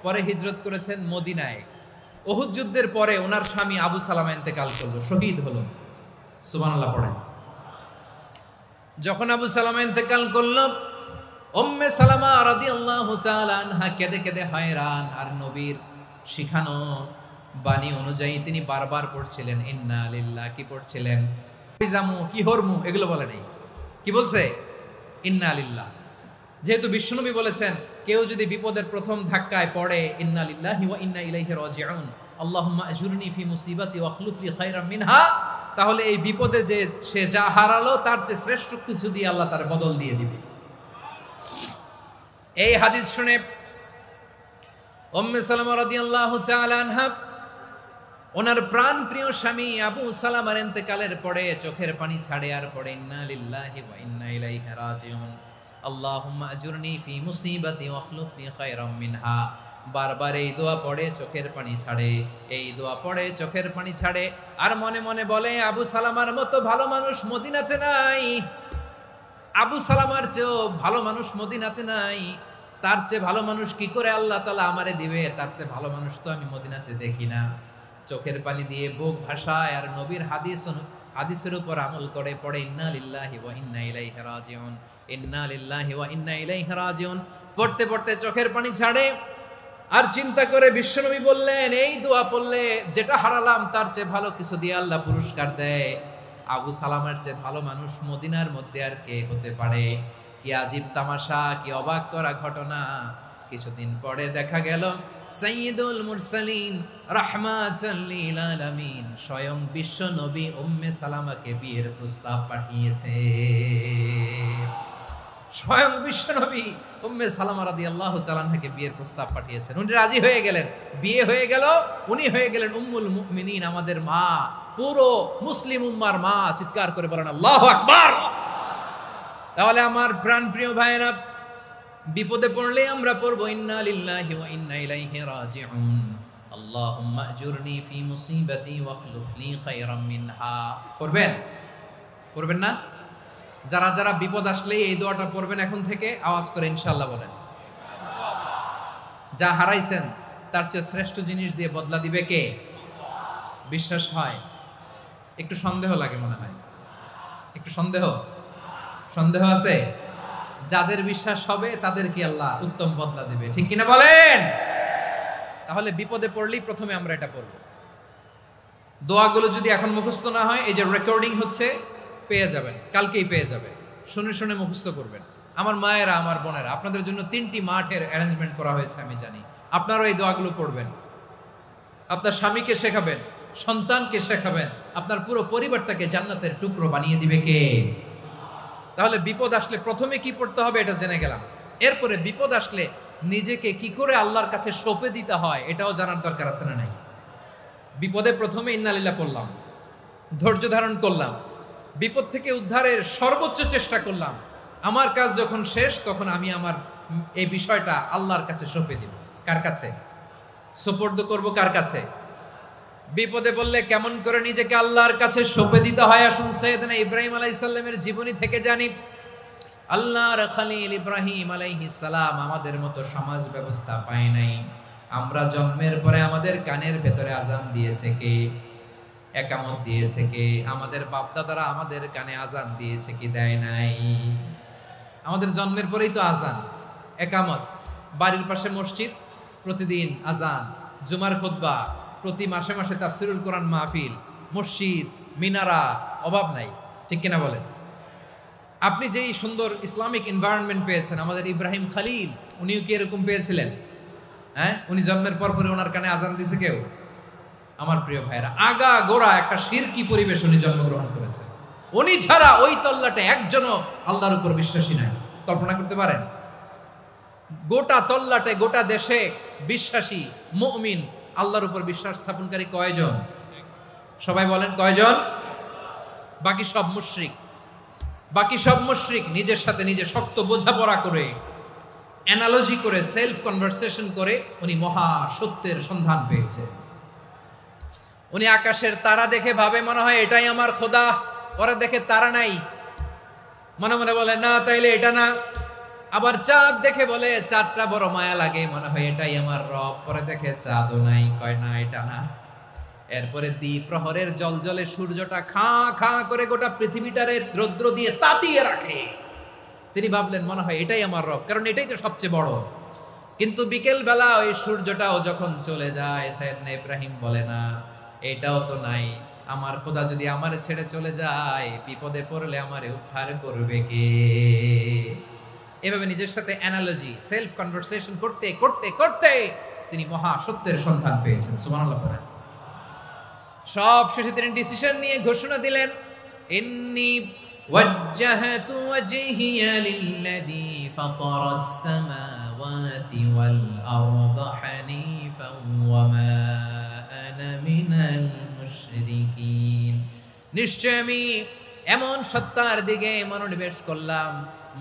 পরে হিজরত করেছেন মদিনায়। উহুদ যুদ্ধের পরে ওনার স্বামী আবু সালামা ইন্তেকাল করলো, শহীদ হলো। সুবহানাল্লাহ পড়েন। যখন আবু সালামা ইন্তেকাল করলো, উম্মে সালামা রাদিয়াল্লাহু তাআলা আনহা কেঁদে কেঁদে হয়রান। আর নবীর শিখানো বাণী অনুযায়ী তিনি বারবার পড়ছিলেন ইন্না লিল্লাহ। কি পড়ছিলেন? জামু কি হরমু এগুলো বলে নাই। কি বলছে? ইন্না লিল্লাহ। যেহেতু বিশ্বনবী বলেছেন কেউ যদি বিপদের প্রথম ধাক্কায় পড়ে ইন্না লিল্লাহি ওয়া ইন্না ইলাইহি রাজিউন, আল্লাহুম্মা আজুরনি ফি মুসিবাতি ওয়া আখলুফ লি খায়রাম মিনহা, তাহলে এই বিপদে যে সে যা হারালো তার চেয়ে শ্রেষ্ঠ কিছু দিয়ে আল্লাহ তার বদল দিয়ে দিবে। এই হাদিস শুনে উম্মে সালামা রাদিয়াল্লাহু তাআলা আনহা ওনার প্রাণ প্রিয় স্বামী আবু সালামার ইন্তেকালের পরে চোখের পানি ছাড়ে আর পড়ে ইন্না লিল্লাহি ওয়া ইন্না ইলাইহি রাজিউন, আল্লাহুম্মা আজুরনি ফি মুসিবাতি ওয়া আখলুফ লি খায়রাম মিনহা। বারবার এই দোয়া পড়ে চোখের পানি ছাড়ে, এই দোয়া পড়ে চোখের পানি ছাড়ে। আর মনে মনে বলে আবু সালামার মতো ভালো মানুষ মদিনাতে নাই, আবু সালামার চেয়েও ভালো মানুষ মদিনাতে নাই। তার চেয়ে ভালো মানুষ কি করে আল্লাহ তাআলা আমারে দিবে? তার চেয়ে ভালো মানুষ তো আমি মদিনাতে দেখি না। চোখের পানি দিয়ে বুক ভাসায় আর নবীর হাদিসের উপর আমল করে পড়ে ইন্না লিল্লাহি ওয়া ইন্না ইলাইহি রাজিউন, ইন্না লিল্লাহি ওয়া ইন্না ইলাইহি রাজিউন। পড়তে পড়তে চোখের পানি ছাড়ে আর চিন্তা করে বিশ্বনবী বললেন এই দোয়া পড়লে যেটা হারালাম তার চেয়ে ভালো কিছু দিয়ে আল্লাহ পুরস্কার দেয়। আবু সালামের চেয়ে ভালো মানুষ মদিনার মধ্যে আর কে হতে পারে? কি আজীব তামাশা, কি অবাক করা ঘটনা। কিছুদিন পরে দেখা গেল সাইয়্যিদুল মুরসালিন রাহমাতাল লিল আলামিন স্বয়ং বিশ্ব নবী উম্মে সালামাকে বিয়ের প্রস্তাব পাঠিয়েছে। স্বয়ং বিশ্ব নবী উম্মে সালামা রাদিয়াল্লাহু তাআলা আনহাকে বিয়ের প্রস্তাব পাঠিয়েছেন। উনি রাজি হয়ে গেলেন, বিয়ে হয়ে গেল। উনি হয়ে গেলেন উম্মুল মুমিনিন, আমাদের মা, পুরো মুসলিম উম্মার মা। চিৎকার করে বলেন আল্লাহু আকবার। তাহলে আমার প্রাণ প্রিয় ভাইয়েরা, বিপদে পড়লে আমরা পড়বো ইন্না লিল্লাহি ওয়া ইন্না ইলাইহি রাজিউন, আল্লাহুম্মা আজুরনি ফি মুসিবাতি ওয়া আখলুফ লি খায়রাম মিনহা। পড়বেন? পড়বেন না? যারা যারা বিপদ আসলে এই দোয়াটা পড়বেন এখন থেকে আওয়াজ করে ইনশাআল্লাহ বলেন। যা হারাইছেন তার চেয়ে শ্রেষ্ঠ জিনিস দিয়ে বদলা দিবে কে? বিশ্বাস হয়? একটু সন্দেহ লাগে মনে হয়, একটু সন্দেহ আছে? যাদের বিশ্বাস হবে তাদের কি আল্লাহ উত্তম বদলা দিবে, ঠিক কিনা বলেন? তাহলে বিপদে পড়লেই প্রথমে আমরা এটা পড়ব। দোয়াগুলো যদি এখন মুখস্থ না হয়, এই যে রেকর্ডিং হচ্ছে, পেয়ে যাবেন, কালকেই পেয়ে যাবেন। শুনে শুনে মুখস্থ করবেন। আমার মায়েরা, আমার বোনেরা, আপনাদের জন্য 3টি মাঠের অ্যারেঞ্জমেন্ট করা হয়েছে, আমি জানি। আপনারাও এই দোয়াগুলো পড়বেন, আপনার স্বামীকে শেখাবেন, সন্তানকে শেখাবেন, আপনার পুরো পরিবারটাকে জান্নাতের টুকরো বানিয়ে দিবে কে? তাহলে বিপদ আসলে প্রথমে কি পড়তে হবে এটা জেনে গেলাম। এরপরে বিপদ আসলে নিজেকে কি করে আল্লাহর কাছে সঁপে দিতে হয় এটাও জানার দরকার আছে না নাই? বিপদে প্রথমে ইন্নালিল্লাহ পড়লাম, ধৈর্য ধারণ করলাম, বিপদ থেকে উদ্ধারের সর্বোচ্চ চেষ্টা করলাম। আমার কাজ যখন শেষ, তখন আমি আমার এই বিষয়টা আল্লাহর কাছে সঁপে দিব। কার কাছে সুপর্দ করব? কার কাছে? বিপদে বললে কেমন করে নিজেকে আল্লাহর কাছে সঁপে দিতে হয়, আসুন সাইয়েদনা ইব্রাহিম আলাইহিস সালামের জীবনী থেকে জানি। আল্লাহর খলিল ইব্রাহিম আলাইহিস সালাম আমাদের মতো সমাজ ব্যবস্থা পায় নাই। আমরা জন্মের পরে আমাদের কানের ভেতরে আজান দিয়েছে কে? একামত দিয়েছে কে? আমাদের বাপদাদারা আমাদের কানে আজান দিয়েছে কি? দেয় নাই। আমাদের জন্মের পরেই তো আজান, একামত, বাড়ির পাশে মসজিদ, প্রতিদিন আজান, জুমার খুতবা, প্রতি মাসে মাসে তাফসিরুল কোরআন মাহফিল, মসজিদ, মিনারা, অভাব নাই। ঠিক কিনা বলেন? আপনি যেই সুন্দর ইসলামিক এনভায়রনমেন্ট পেয়েছেন, আমাদের ইব্রাহিম খলিল উনিও কি এরকম পেয়েছিলেন? হ্যাঁ, উনি জন্মের পর পরে ওনার কানে আজান দিছে কেউ? আমার প্রিয় ভাইরা, আগা গোড়া একটা শিরকি পরিবেশ উনি জন্মগ্রহণ করেছেন। উনি ছাড়া ওই তল্লাটে একজনও আল্লাহর উপর বিশ্বাসী নাই। কল্পনা করতে পারেন? গোটা তল্লাটে, গোটা দেশে বিশ্বাসী মুমিন, আল্লাহর উপর বিশ্বাস স্থাপনকারী কয়জন? সবাই বলেন কয়জন? বাকি সব মুশরিক। বাকি সব মুশরিক নিজের সাথে নিজে শক্ত বোঝাপড়া করে, অ্যানালজি করে, সেলফ কনভারসেশন করে উনি মহা সত্যের সন্ধান পেয়েছে। উনি আকাশের তারা দেখে ভাবে মনে হয় এটাই আমার খোদা, পরে দেখে তারা নাই, মনে মনে বলে না তাইলে এটা না। আবার চাঁদ দেখে বলে চাঁদটা বড় মায়া লাগে, মনে হয় এটাই আমার রব, পরে দেখে চাঁদও নাই, কয় না এটা না। এরপরে দ্বীপ প্রহরের জলজলে সূর্যটা খাঁ খাঁ করে গোটা পৃথিবীটারে রৌদ্র দিয়ে তাতিয়ে রাখে। তিনি ভাবলেন মনে হয় এটাই আমার রব, কারণ এটাই তো সবচেয়ে বড়। কিন্তু বিকেল বেলা ওই সূর্যটাও যখন চলে যায়, সাইয়েদনা ইব্রাহিম বলে না এটাও তো নাই, আমার খোদা যদি আমারে ছেড়ে চলে যায়, বিপদে পড়লে আমারে উদ্ধার করবে কে? এভাবে নিজের সাথে অ্যানালজি, সেলফ কনভারসেশন করতে করতে করতে তিনি মহা সত্যের সন্ধান পেয়েছেন। সুবহানাল্লাহ পড়েন। সব শেষে তিনি ডিসিশন নিয়ে ঘোষণা দিলেন, ইন্নী ওয়াজ্জাহাতু ওয়াজহিয়া লিল্লাযী ফাতারাস সামাওয়াতি ওয়াল আরদা হানিফান ওয়া মা আনা মিনাল মুশরিকিন। নিশ্চয় আমি এমন সত্তার দিকে মনোনিবেশ করলাম,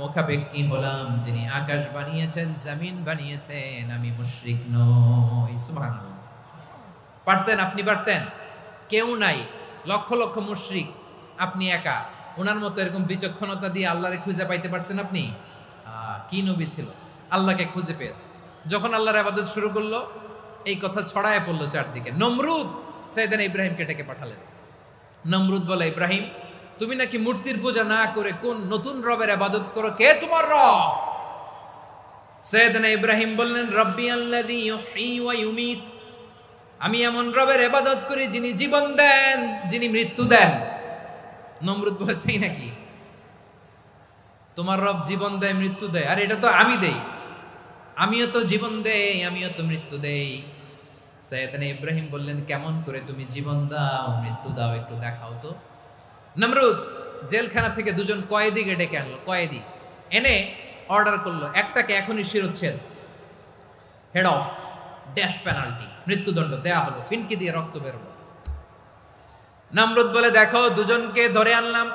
মুখাপেক্ষী হলাম, যিনি আকাশ বানিয়েছেন, জমিন বানিয়েছেন, আমি মুশরিক নই। সুবহানাল্লাহ। পারতেন? আপনি পারতেন? কেউ নাই, লক্ষ লক্ষ মুশরিক, আপনি একা। ওনার মতো এরকম বিচক্ষণতা দিয়ে আল্লাহরে খুঁজে পাইতে পারতেন আপনি? কি নবী ছিল, আল্লাহকে খুঁজে পেয়েছে। যখন আল্লাহর ইবাদত শুরু করলো, এই কথা ছড়ায় পড়লো চারদিকে। নমরুদ সাইয়েদনা ইব্রাহিমকে ডেকে পাঠালেন। নমরুদ বলে, ইব্রাহিম তুমি নাকি মূর্তির পূজা না করে কোন নতুন রবের ইবাদত করো, কে তোমার রব? সাইয়েদনা ইব্রাহিম বললেন, রব্বি আল্লাযী ইউহয়ী ওয়া ইউমীত, আমি এমন রবের ইবাদত করি যিনি জীবন দেন, যিনি মৃত্যু দেন। নমরুদ বলে, তাই নাকি? তোমার রব জীবন দেয়, মৃত্যু দেয়? আর এটা তো আমি দেই, আমিও তো জীবন দেই, আমিও তো মৃত্যু দেই। সাইয়েদনা ইব্রাহিম বললেন, কেমন করে তুমি জীবন দাও, মৃত্যু দাও, একটু দেখাও তো। নমরুদ জেলখানা থেকে দুজন কয়েদিকে ডেকে আনলো। কয়েদি এনে অর্ডার করলো, একটাকে এখনই শিরোচ্ছেদ, হেড অফ, ডেথ পেনাল্টি, মৃত্যুদণ্ড দেয়া হলো। ফিনকি দিয়ে রক্ত বেরোলো। নমরুদ বলে, দেখো দুজনকে ধরে আনলাম,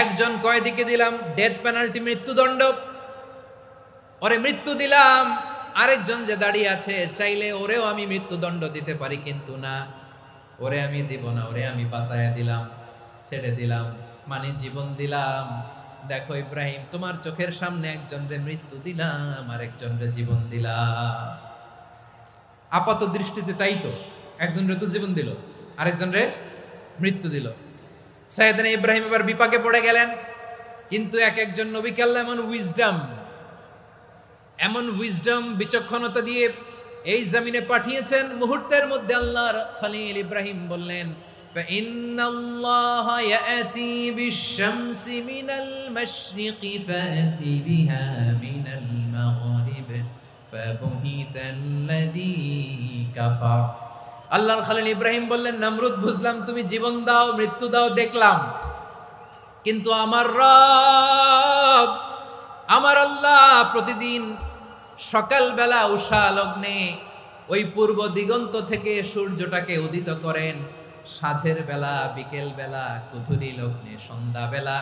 একজন কয়েদিকে দিলাম ডেথ পেনাল্টি, মৃত্যুদণ্ড, ওরে মৃত্যু দিলাম। আরেকজন যে দাঁড়িয়ে আছে, চাইলে ওরেও আমি মৃত্যুদণ্ড দিতে পারি, কিন্তু না, ওরে আমি দিব না, ওরে আমি বাঁচাইয়া দিলাম, ছেড়ে দিলাম, মানে জীবন দিলাম। দেখো ইব্রাহিম, তোমার চোখের সামনে একজনরে মৃত্যু দিলাম, আর একজনরে জীবন দিলাম। আপাত দৃষ্টিতে তাই তো, একজনরে তো জীবন দিল, আরেকজনরে মৃত্যু দিল। সাইয়েদনা ইব্রাহিম এবার বিপাকে পড়ে গেলেন। কিন্তু এক একজন নবীকে আল্লাহ এমন উইজডম, বিচক্ষণতা দিয়ে এই জমিনে পাঠিয়েছেন, মুহূর্তের মধ্যে আল্লাহর খলিল ইব্রাহিম বললেন, فإن الله يأتي بالشمس من المشرق فأت بها من المغرب فبهت الذي كفر। আল্লাহর খলিল ইব্রাহিম বললেন, নমরুদ বুঝলাম তুমি জীবন দাও মৃত্যু দাও দেখলাম, কিন্তু আমার রব আমার আল্লাহ প্রতিদিন সকালবেলা উষা লগ্নে ওই পূর্ব দিগন্ত থেকে সূর্যটাকে উদিত করেন, সাঁঝের বেলা বিকেল বেলা কুথুরি লগ্নে সন্ধ্যা বেলা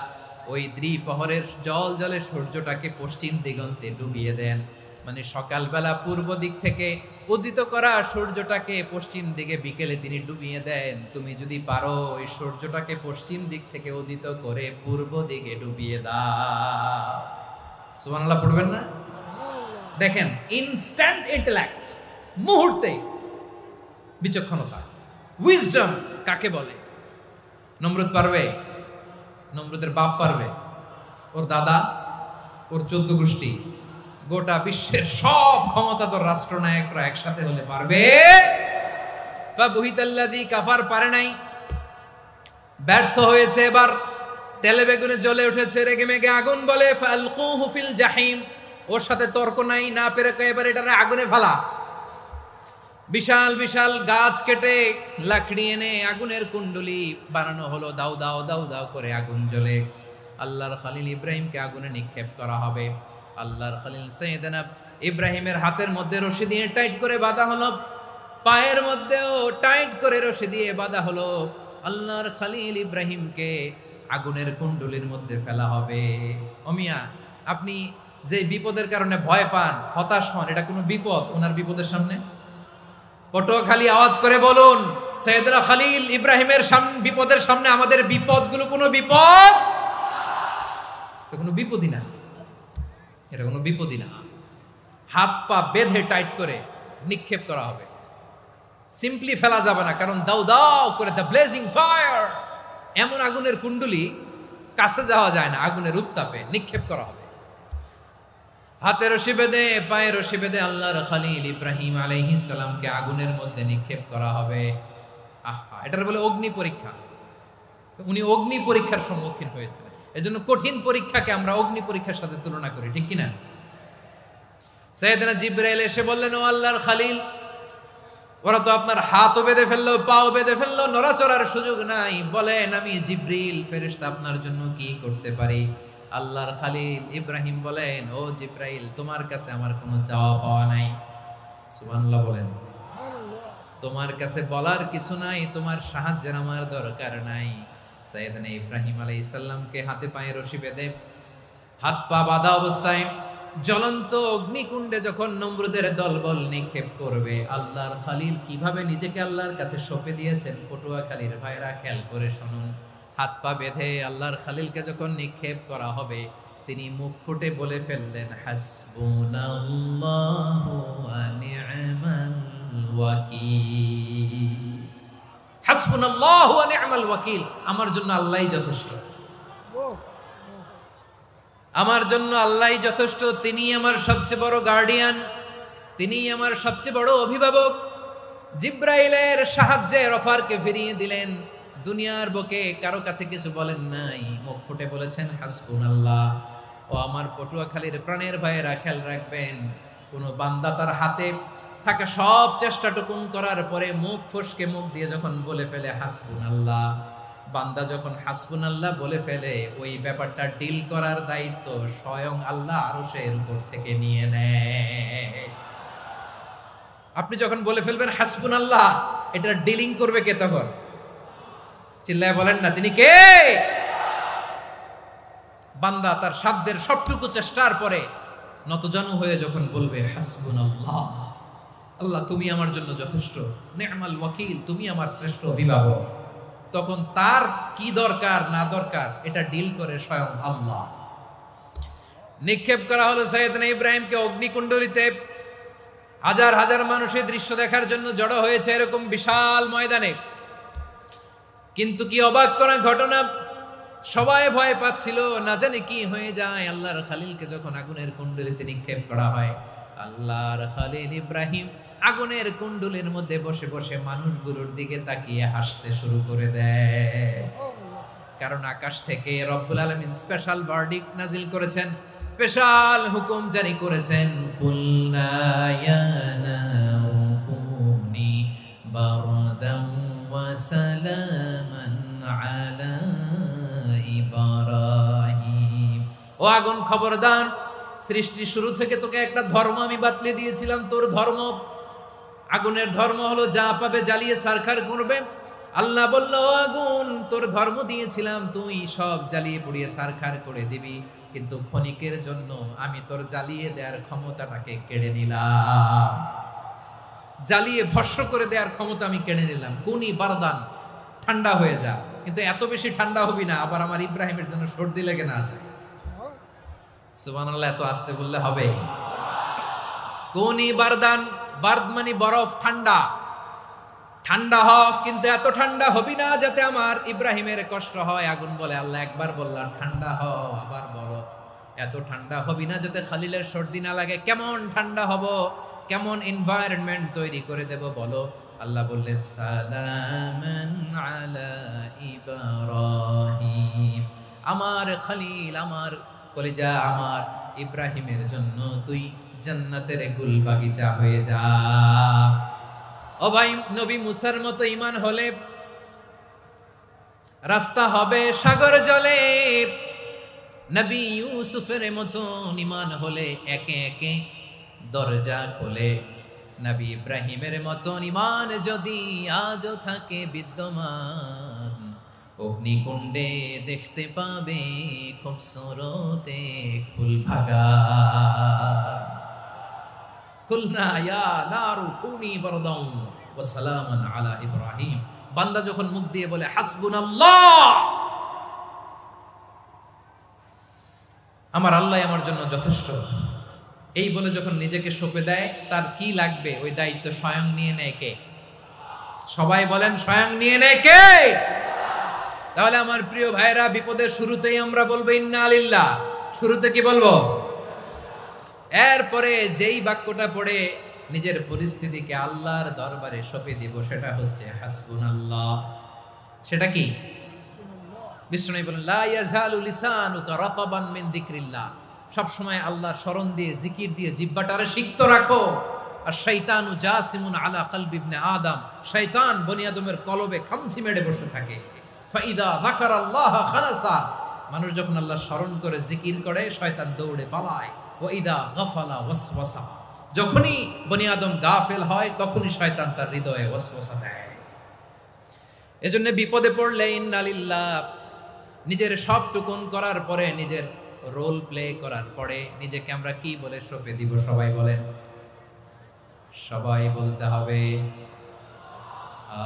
ওই দ্বিপ্রহরের জল জলে সূর্যটাকে পশ্চিম দিগন্তে ডুবিয়ে দেন। মানে সকালবেলা পূর্ব দিক থেকে উদিত করা সূর্যটাকে পশ্চিম দিকে বিকেলে তিনি ডুবিয়ে দেন। তুমি যদি পারো ওই সূর্যটাকে পশ্চিম দিক থেকে উদিত করে পূর্ব দিকে ডুবিয়ে দাও। সুবহানাল্লাহ পড়বেন না? দেখেন, ইনস্ট্যান্ট ইন্টেলেক্ট, মুহূর্তে বিচক্ষণতা, উইজডম কাকে বলে? নমরুদ পারবে? নমরুদের বাপ পারবে? ওর দাদা, ওর 14 গোষ্ঠী, গোটা বিশ্বের সব ক্ষমতাধর রাষ্ট্রনায়করা একসাথে হলে পারবে? ফাবুহিতাল্লাযী কাফার পারে নাই, ব্যর্থ হয়েছে। এবার তেলে বেগুনে জ্বলে উঠেছে, রেগে মেগে আগুন বলে ফালকুহু ফিল জাহিম। ওর সাথে তর্ক নাই, না পেরে এবার এটারে আগুনে ফেলা। বিশাল বিশাল গাছ কেটে লাকড়ি এনে আগুনের কুণ্ডলি বানানো হলো, দাও দাও দাও দাও করে আগুন জ্বলে। আল্লাহর খলিল ইব্রাহিমকে আগুনে নিক্ষেপ করা হবে। আল্লাহর খলিল সাইয়েদনা ইব্রাহিমের হাতের মধ্যে রশি দিয়ে টাইট করে বাঁধা হলো, পায়ের মধ্যেও টাইট করে রশি দিয়ে বাঁধা হলো। আল্লাহর খলিল ইব্রাহিমকে আগুনের কুণ্ডলির মধ্যে ফেলা হবে। ওমিয়া, আপনি যে বিপদের কারণে ভয় পান, হতাশ হন, এটা কোনো বিপদ ওনার বিপদের সামনে? পটুয়াখালী আওয়াজ করে বলুন, সাইয়েদনা খলিল ইব্রাহিমের বিপদের সামনে আমাদের বিপদগুলো কোনো বিপদ? এটা কোনো বিপদই না, এটা কোনো বিপদই না। হাত পা বেঁধে টাইট করে নিক্ষেপ করা হবে, সিম্পলি ফেলা যাবে না, কারণ দাও দাও করে দ্য ব্লেজিং ফায়ার, এমন আগুনের কুণ্ডলি কাছে যাওয়া যায় না, আগুনের উত্তাপে নিক্ষেপ করা হবে। হাতে রশি বেঁধে পায়ে রশি বেঁধে আল্লাহর খলিল ইব্রাহিম আলাইহিস সালামকে আগুনের মধ্যে নিক্ষেপ করা হবে। আহা, এটার বলে অগ্নি পরীক্ষা। উনি অগ্নি পরীক্ষার সম্মুখীন হয়েছিলেন, এজন্য কঠিন পরীক্ষাকে আমরা অগ্নি পরীক্ষার সাথে তুলনা করি, ঠিক কিনা? সাইয়েদনা জিবরাইল এসে বললেন, ও আল্লাহর খলিল, ওরা তো আপনার হাতও বেঁধে ফেললো, পাও বেঁধে ফেললো, নড়াচড়ার সুযোগ নাই, বলেন আমি জিবরিল ফেরেশতা আপনার জন্য কি করতে পারি? আল্লাহর খলিল ইব্রাহিম বলেন, ও জিবরাইল, তোমার কাছে আমার কোনো চাওয়া পাওয়া নাই। সুবহানাল্লাহ বলেন। তোমার কাছে বলার কিছু নাই, তোমার সাহায্যের আমার দরকার নাই। সাইয়েদনা ইব্রাহিম আলাইহিস সালামকে হাতে পায়ে রশি বেঁধে হাত পা বাঁধা অবস্থায় জ্বলন্ত অগ্নিকুণ্ডে যখন নমরুদের দলবল নিক্ষেপ করবে, আল্লাহর খলিল কিভাবে নিজেকে আল্লাহর কাছে সঁপে দিয়েছেন, পটুয়াখালীর ভাইরা খেয়াল করে শুনুন। হাত পা বেঁধে আল্লাহর খলিলকে যখন নিক্ষেপ করা হবে, তিনি মুখ ফুটে বলে ফেললেন, হাসবুনাল্লাহু ওয়া নি'মাল ওয়াকিল। হাসবুনাল্লাহু ওয়া নি'মাল ওয়াকিল, আমার জন্য আল্লাহই যথেষ্ট, আমার জন্য আল্লাহই যথেষ্ট। তিনি আমার সবচেয়ে বড় গার্ডিয়ান, তিনি আমার সবচেয়ে বড় অভিভাবক। জিব্রাইলের সাহায্যে অফারকে ফিরিয়ে দিলেন, দুনিয়ার বুকে কারো কাছে কিছু বলেন নাই, মুখ ফুটে বলেছেন হাসবুনাল্লাহ। ও আমার পটুয়াখালীর প্রাণের ভাইয়েরা, খেয়াল রাখবেন, কোন বান্দা তার হাতে থাকা সব চেষ্টাটুকুন করার পরে মুখ ফসকে মুখ দিয়ে যখন বলে ফেলে হাসবুনাল্লাহ, বান্দা যখন হাসবুনাল্লাহ বলে ফেলে, ওই ব্যাপারটা ডিল করার দায়িত্ব স্বয়ং আল্লাহ আরশের উপর থেকে নিয়ে নেয়। আপনি যখন বলে ফেলবেন হাসবুনাল্লাহ, এটা ডিলিং করবে কে তখন? চিল্লায় বলেন না, তিনি কে? বান্দা তার সাধ্যের সবটুকু চেষ্টার পরে নতজানু হয়ে যখন বলবে হাসবুনাল্লাহ, আল্লাহ তুমি আমার জন্য যথেষ্ট, নি'মাল ওয়াকিল, তুমি আমার শ্রেষ্ঠ অভিভাবক, তখন তার কি দরকার না দরকার এটা ডিল করে স্বয়ং আল্লাহ। নিক্ষেপ করা হলো সাইয়েদনা ইব্রাহিমকে অগ্নিকুণ্ডলিতে। হাজার হাজার মানুষের দৃশ্য দেখার জন্য জড়ো হয়েছে এরকম বিশাল ময়দানে। কিন্তু কি অবাক করা ঘটনা, সবাই ভয় পাচ্ছিল, না জানে কি হয়ে যায়। আল্লাহর খলিলকে যখন আগুনের কুণ্ডলিতে নিক্ষেপ করা হয়, আল্লাহর খলিল ইব্রাহিম আগুনের কুণ্ডুলের মধ্যে বসে বসে মানুষগুলোর দিকে তাকিয়ে হাসতে শুরু করে দেয়। কারণ আকাশ থেকে রব্বুল আলামিন স্পেশাল ভার্ডিক্ট নাজিল করেছেন, স্পেশাল হুকুম জারি করেছেন, কুলনা ইয়া নারু কুনি বারদান ওয়া সালামান আলা ইব্রাহিম। ও আগুন, খবরদার, সৃষ্টি শুরু থেকে তোকে একটা ধর্ম আমি বাতলে দিয়েছিলাম। তোর ধর্ম, আগুনের ধর্ম হলো যা পাবে জ্বালিয়ে সারখার করবে। আল্লাহ বলল, আগুন, তোর ধর্ম দিয়েছিলাম, তুই সব জ্বালিয়ে পুড়িয়ে সারখার করে দিবি, কিন্তু ক্ষণিকের জন্য আমি তোর জ্বালিয়ে দেওয়ার ক্ষমতাটাকে কেড়ে নিলাম। জ্বালিয়ে ভস্ম করে দেওয়ার ক্ষমতা আমি কেড়ে নিলাম। কুনি বারদান, ঠান্ডা হয়ে যা, কিন্তু এত বেশি ঠান্ডা হবি না আবার আমার ইব্রাহিমের জন্য সর্দি লেগে না যায়। সুবহানাল্লাহ, এত আসতে বললে হবে? কুনি বারদান, বারদ মানে বরফ, ঠান্ডা। ঠান্ডা হ, কিন্তু এত ঠান্ডা হবি না যাতে আমার ইব্রাহিমের কষ্ট হয়। আগুন বলে, আল্লাহ একবার বললাম ঠান্ডা হ, আবার বলো এত ঠান্ডা হবি না যাতে খলিলের সর্দি না লাগে। কেমন ঠান্ডা হব, কেমন এনভায়রনমেন্ট তৈরি করে দেব বলো? আল্লাহ বললেন, সালামান আলা ইব্রাহিম, আমার খলিল, আমার কলিজা, আমার ইব্রাহিমের জন্য তুই জান্নাতের গুল বাগিচা হয়ে যা। ও ভাই, নবী মুসার মতো ঈমান হলে রাস্তা হবে সাগর জলে, নবী ইউসুফের মতো ঈমান হলে একে একে দরজা খোলে। নবী ইব্রাহিমের মতো ঈমান যদি আজও থাকে বিদ্যমান, অগ্নিকুণ্ডে দেখতে পাবে খুবসুরত এক ফুল ভাগা। কুলনা ইয়া নারু কুনি বারদান ওয়া সালামান আলা ইব্রাহিম। বান্দা যখন মুখ দিয়ে বলে হাসবুনাল্লাহ, আমার আল্লাহ আমার জন্য যথেষ্ট, এই বলে যখন নিজেকে সঁপে দেয়, তার কি লাগবে ওই দায়িত্ব স্বয়ং নিয়ে নেয় কে? সবাই বলেন, স্বয়ং নিয়ে নেয় কে? তাহলে আমার প্রিয় ভাইরা, বিপদের শুরুতেই আমরা বলবো ইন্না লিল্লাহ। শুরুতে কি বলবো? এরপরে যেই বাক্যটা পড়ে নিজের পরিস্থিতিকে আল্লাহর দরবারে সঁপে দিব, সেটা হচ্ছে হাসবুনাল্লাহ। সেটা কি? বিষ্ণু বলেন, লা ইয়াজালু লিসানুকা রাতাবান মিন যিকরিল্লাহ। সব সময় আল্লাহর স্মরণ দিয়ে, জিকির দিয়ে জিহ্বাটারে সিক্ত রাখো। আর শয়তানু জাসিমুন আলা কলবি ইবনে আদম, শয়তান বনি আদমের কলবে খামচি মেরে বসে থাকে। ফাইদা যাকারাল্লাহ খালাসা, মানুষ যখন আল্লাহর স্মরণ করে জিকির করে, শয়তান দৌড়ে পালায়। ওয়া ইদা গাফালা ওয়াসওয়াসা, যখনই বনি আদম গাফেল হয় তখনই শয়তান তার হৃদয়ে ওয়াসওয়াসা দেয়। এজন্য বিপদে পড়লে ইন্না লিল্লাহ, নিজের সব টুকুন করার পরে, নিজের রোল প্লে করার পরে নিজেকে আমরা কি বলে সঁপে দিব? সবাই বলেন, সবাই বলতে হবে।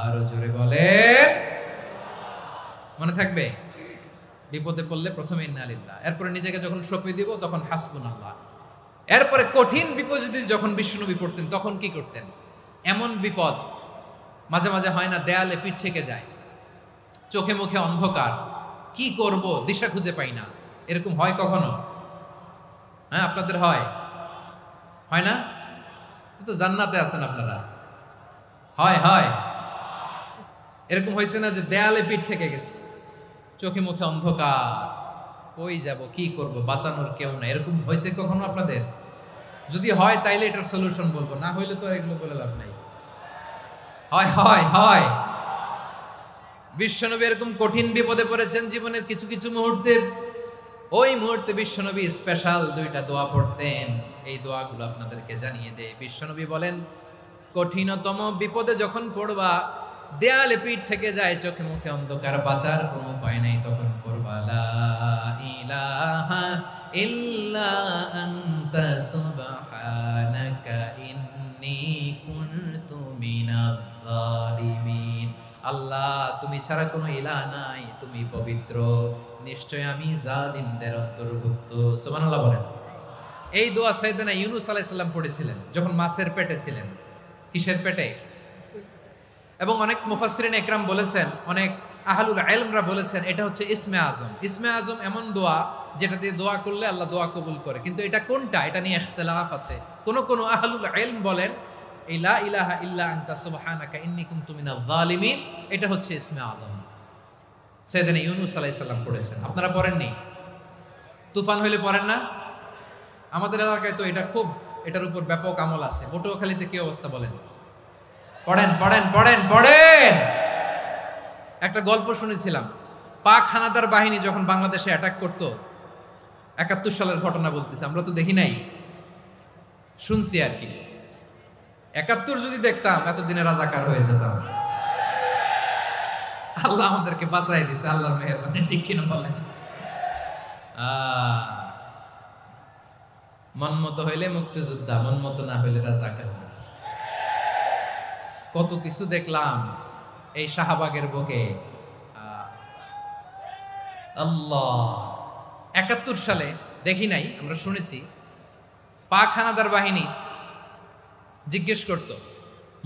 আরো জোরে বলে, মনে থাকবে? বিপদে পড়লে প্রথমে ইন্না লিল্লাহ, এরপরে নিজেকে যখন সঁপে দিব তখন হাসবুনাল্লাহ। এরপরে কঠিন বিপদে যখন বিশ্বনবী পড়তেন তখন কি করতেন? এমন বিপদ মাঝে মাঝে হয় না, দেয়ালে পিঠ থেকে যায়, চোখে মুখে অন্ধকার, কি করব দিশা খুঁজে পাই না, এরকম হয় কখনো? হ্যাঁ, আপনাদের হয়? হয় না? তো জান্নাতে আছেন আপনারা। হয় হয় এরকম হয়েছে না যে দেয়ালে পিঠ থেকে গেছে, চোখে মুখে অন্ধকার, কই যাব, কি করব, বাঁচানোর কেউ না, এরকম হয়েছে কখনো আপনাদের? যদি হয় তাইলে এটার সলিউশন বলবো, না হইলে তো এগুলো বলে লাভ নাই। হয় হয় হয় বিশ্বনবী এরকম কঠিন বিপদে পড়েছেন জীবনের কিছু কিছু মুহূর্তে। ওই মুহূর্তে বিশ্বনবী স্পেশাল দুইটা দোয়া পড়তেন। এই দোয়াগুলো আপনাদেরকে জানিয়ে দেয়। বিশ্বনবী বলেন, কঠিনতম বিপদে যখন পড়বা, দেয়ালে পিঠ থেকে যায়, চোখে মুখে অন্ধকার, বাঁচার কোনো উপায় নাই, তখন পড়বা লা ইলাহা ইল্লা আনতা সুবহানাকা ইন্নী কুনতু মিনাজ জালিমিন। আল্লাহ, তুমি ছাড়া কোনো ইলাহ নাই, তুমি পবিত্র, নিশ্চয় আমি জালিমদের অন্তর্ভুক্ত। সুবহানাল্লাহ বলেন। এই দোয়া সাইয়েদনা ইউনূস আলাইহিস সালাম পড়েছিলেন যখন মাছের পেটে ছিলেন। কিসের পেটে? এবং অনেক মুফাসসিরিন একরাম বলেছেন, অনেক আহলুল ইলমরা বলেছেন, এটা হচ্ছে ইসমে আজম। ইসমে আজম এমন দোয়া যেটা দিয়ে দোয়া করলে আল্লাহ দোয়া কবুল করে, কিন্তু এটা কোনটা এটা নিয়ে ইখতিলাফ আছে। কোন আহলুল ইলম বলেন এই লা ইলাহা ইল্লা আনতা সুবহানাকা ইন্নী কুনতু মিনাজ জালিমিন এটা হচ্ছে ইসমে আযম। সাইয়েদনা ইউনূস আলাইহিস সালাম পড়েছেন, আপনারা পড়েননি? তুফান হইলে পড়েন না? আমাদের এলাকায় তো এটা খুব, এটার উপর ব্যাপক আমল আছে। পটুয়াখালীতে কি অবস্থা বলেন? পড়েন পড়েন পড়েন পড়েন। একটা গল্প শুনেছিলাম, পাক হানাদার বাহিনী যখন বাংলাদেশে অ্যাটাক করত, ৭১ সালের ঘটনা বলতেছে, আমরা তো দেখি নাই, শুনছি আর কি। ৭১ যদি দেখতাম এতদিনে রাজাকার হয়ে যেতাম। আল্লাহ আমাদেরকে বাঁচাই দিছে, আল্লাহর মেহেরবানি, ঠিক কিনা বলেন? মন মতো হইলে মুক্তিযোদ্ধা, মন মতো না হইলে রাজাকার। কত কিছু দেখলাম এই শাহবাগের বুকে। আল্লাহ, ৭১ সালে দেখি নাই, আমরা শুনেছি পাক হানাদার বাহিনী জিজ্ঞেস করত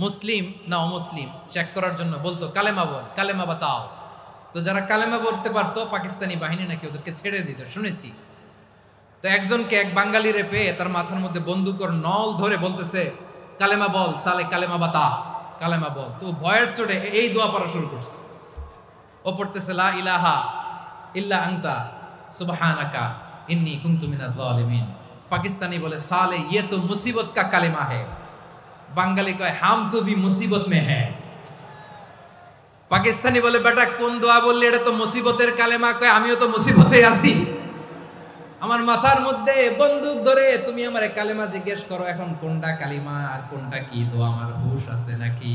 মুসলিম না অমুসলিম চেক করার জন্য, বলতো কালেমা বল, কালেমা বাতাও। তো যারা কালেমা বলতে পারতো পাকিস্তানি বাহিনী নাকি ওদেরকে ছেড়ে দিত, শুনেছি। তো একজনকে, এক বাঙালিরে পেয়ে তার মাথার মধ্যে বন্দুকের নল ধরে বলতেছে কালেমা বল সালে, কালেমা বাতা, কালেমা বল। তো ভয়ের চোটে এই দোয়া পড়া শুরু করছে। ও পড়তেছে লা ইলাহা ইল্লা আনতা সুবহানাকা ইন্নী কুনতু মিনাজ জালিমিন। পাকিস্তানি বলে সালে ये तो मुसीबत का কালেমা है। বাঙালি কয় হাম তো ভি মুসিবত মে হ্যাঁ। পাকিস্তানি বলে বেটা কোন দোয়া বললি, এটা তো মুসিবতের কালেমা। কয় আমিও তো মুসিবতে আছি, আমার মাথার মধ্যে বন্দুক ধরে তুমি আমার কালেমা জিজ্ঞেস করো, এখন কোনটা কালিমা আর কোনটা কি দোয়া, আমার হুশ আছে নাকি?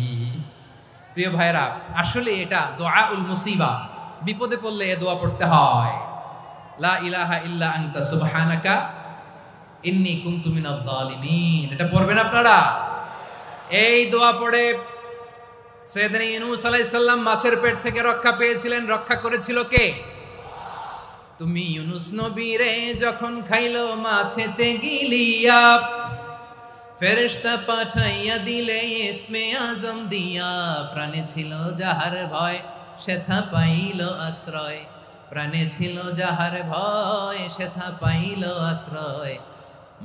প্রিয় ভাইরা, আসলে এটা দুআউল মুসিবা, বিপদে পড়লে এ দোয়া পড়তে হয়। লা ইলাহা ইল্লা আনতা সুবহানাকা ইন্নী কুনতু মিনাজ জালিমিন, এটা পড়বেন আপনারা। এই দোয়া পড়ে সাইয়েদনা ইউনূস আলাইহিস সালাম মাছের পেট থেকে রক্ষা পেয়েছিলেন। রক্ষা করেছিল কে? তুমি ইউনূস নবীরে যখন খাইলো মাছেতে গিলিয়া, ফেরেশতা পাঠাইয়া দিলে ইসমে আযম দিয়া। প্রাণে ছিল যাহার ভয় সেথা পাইল আশ্রয়, প্রাণে ছিল যাহার ভয় সেথা পাইল আশ্রয়।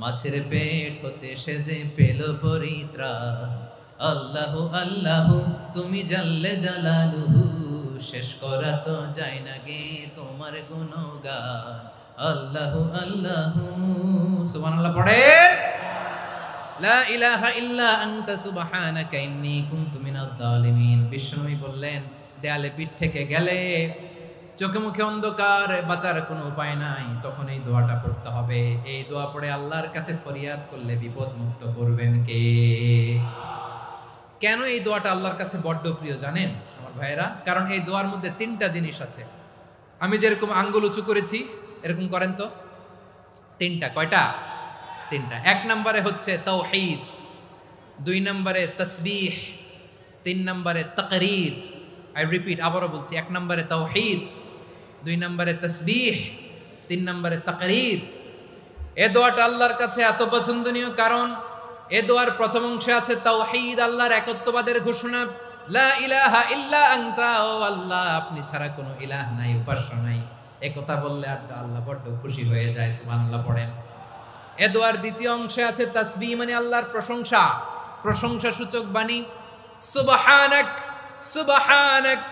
মাছের পেট হতে সে যে পেল পরিত্রাণ। আল্লাহু আল্লাহু তুমি জাল্লে জালালুহু, শেষ করা তো যায় না গে তোমার গুণগান। আল্লাহু আল্লাহু সুবহানাল্লাহ পড়েন। লা ইলাহা ইল্লা আনতা সুবহানাকা ইন্নী কুনতু মিনাজ জালিমিন। বিশ্বনবী বললেন, দেয়ালে পিঠ থেকে গেলে, চোখে মুখে অন্ধকার, বাঁচার কোনো উপায় নাই, তখন এই দোয়াটা পড়তে হবে। এই দোয়া পড়ে আল্লাহর কাছে ফরিয়াদ করলে বিপদ মুক্ত করবেন কে? কেন এই দোয়াটা আল্লাহর কাছে বড্ড প্রিয় জানেন আমার ভাইয়েরা? কারণ এই দোয়ার মধ্যে 3টা জিনিস আছে। আমি যেরকম আঙ্গুল উঁচু করেছি এরকম করেন তো। 3টা, কয়টা? 3টা। 1 নম্বরে হচ্ছে তাওহীদ, 2 নম্বরে তাসবিহ, 3 নম্বরে তাকরীর। আই রিপিট, আবারও বলছি, 1 নম্বরে তাওহীদ, 2 নম্বরে তাসবিহ, 3 নম্বরে তাকরীর। এ দোয়াটা আল্লাহর কাছে এত পছন্দনীয় কারণ এ দোয়ার প্রথম অংশে আছে তাওহীদ, আল্লাহর একত্ববাদের ঘোষণা। লা ইলাহা ইল্লা আনতা, ও আল্লাহ আপনি ছাড়া কোনো ইলাহ নাই, উপাস্য নাই। এই কথা বললে আল্লাহ বড্ড খুশি হয়ে যায়, সুবহানাল্লাহ পড়েন। এ দোয়ার দ্বিতীয় অংশে আছে তাসবিহ, মানে আল্লাহর প্রশংসা, প্রশংসা সূচক বাণী। সুবহানাক সুবহানাক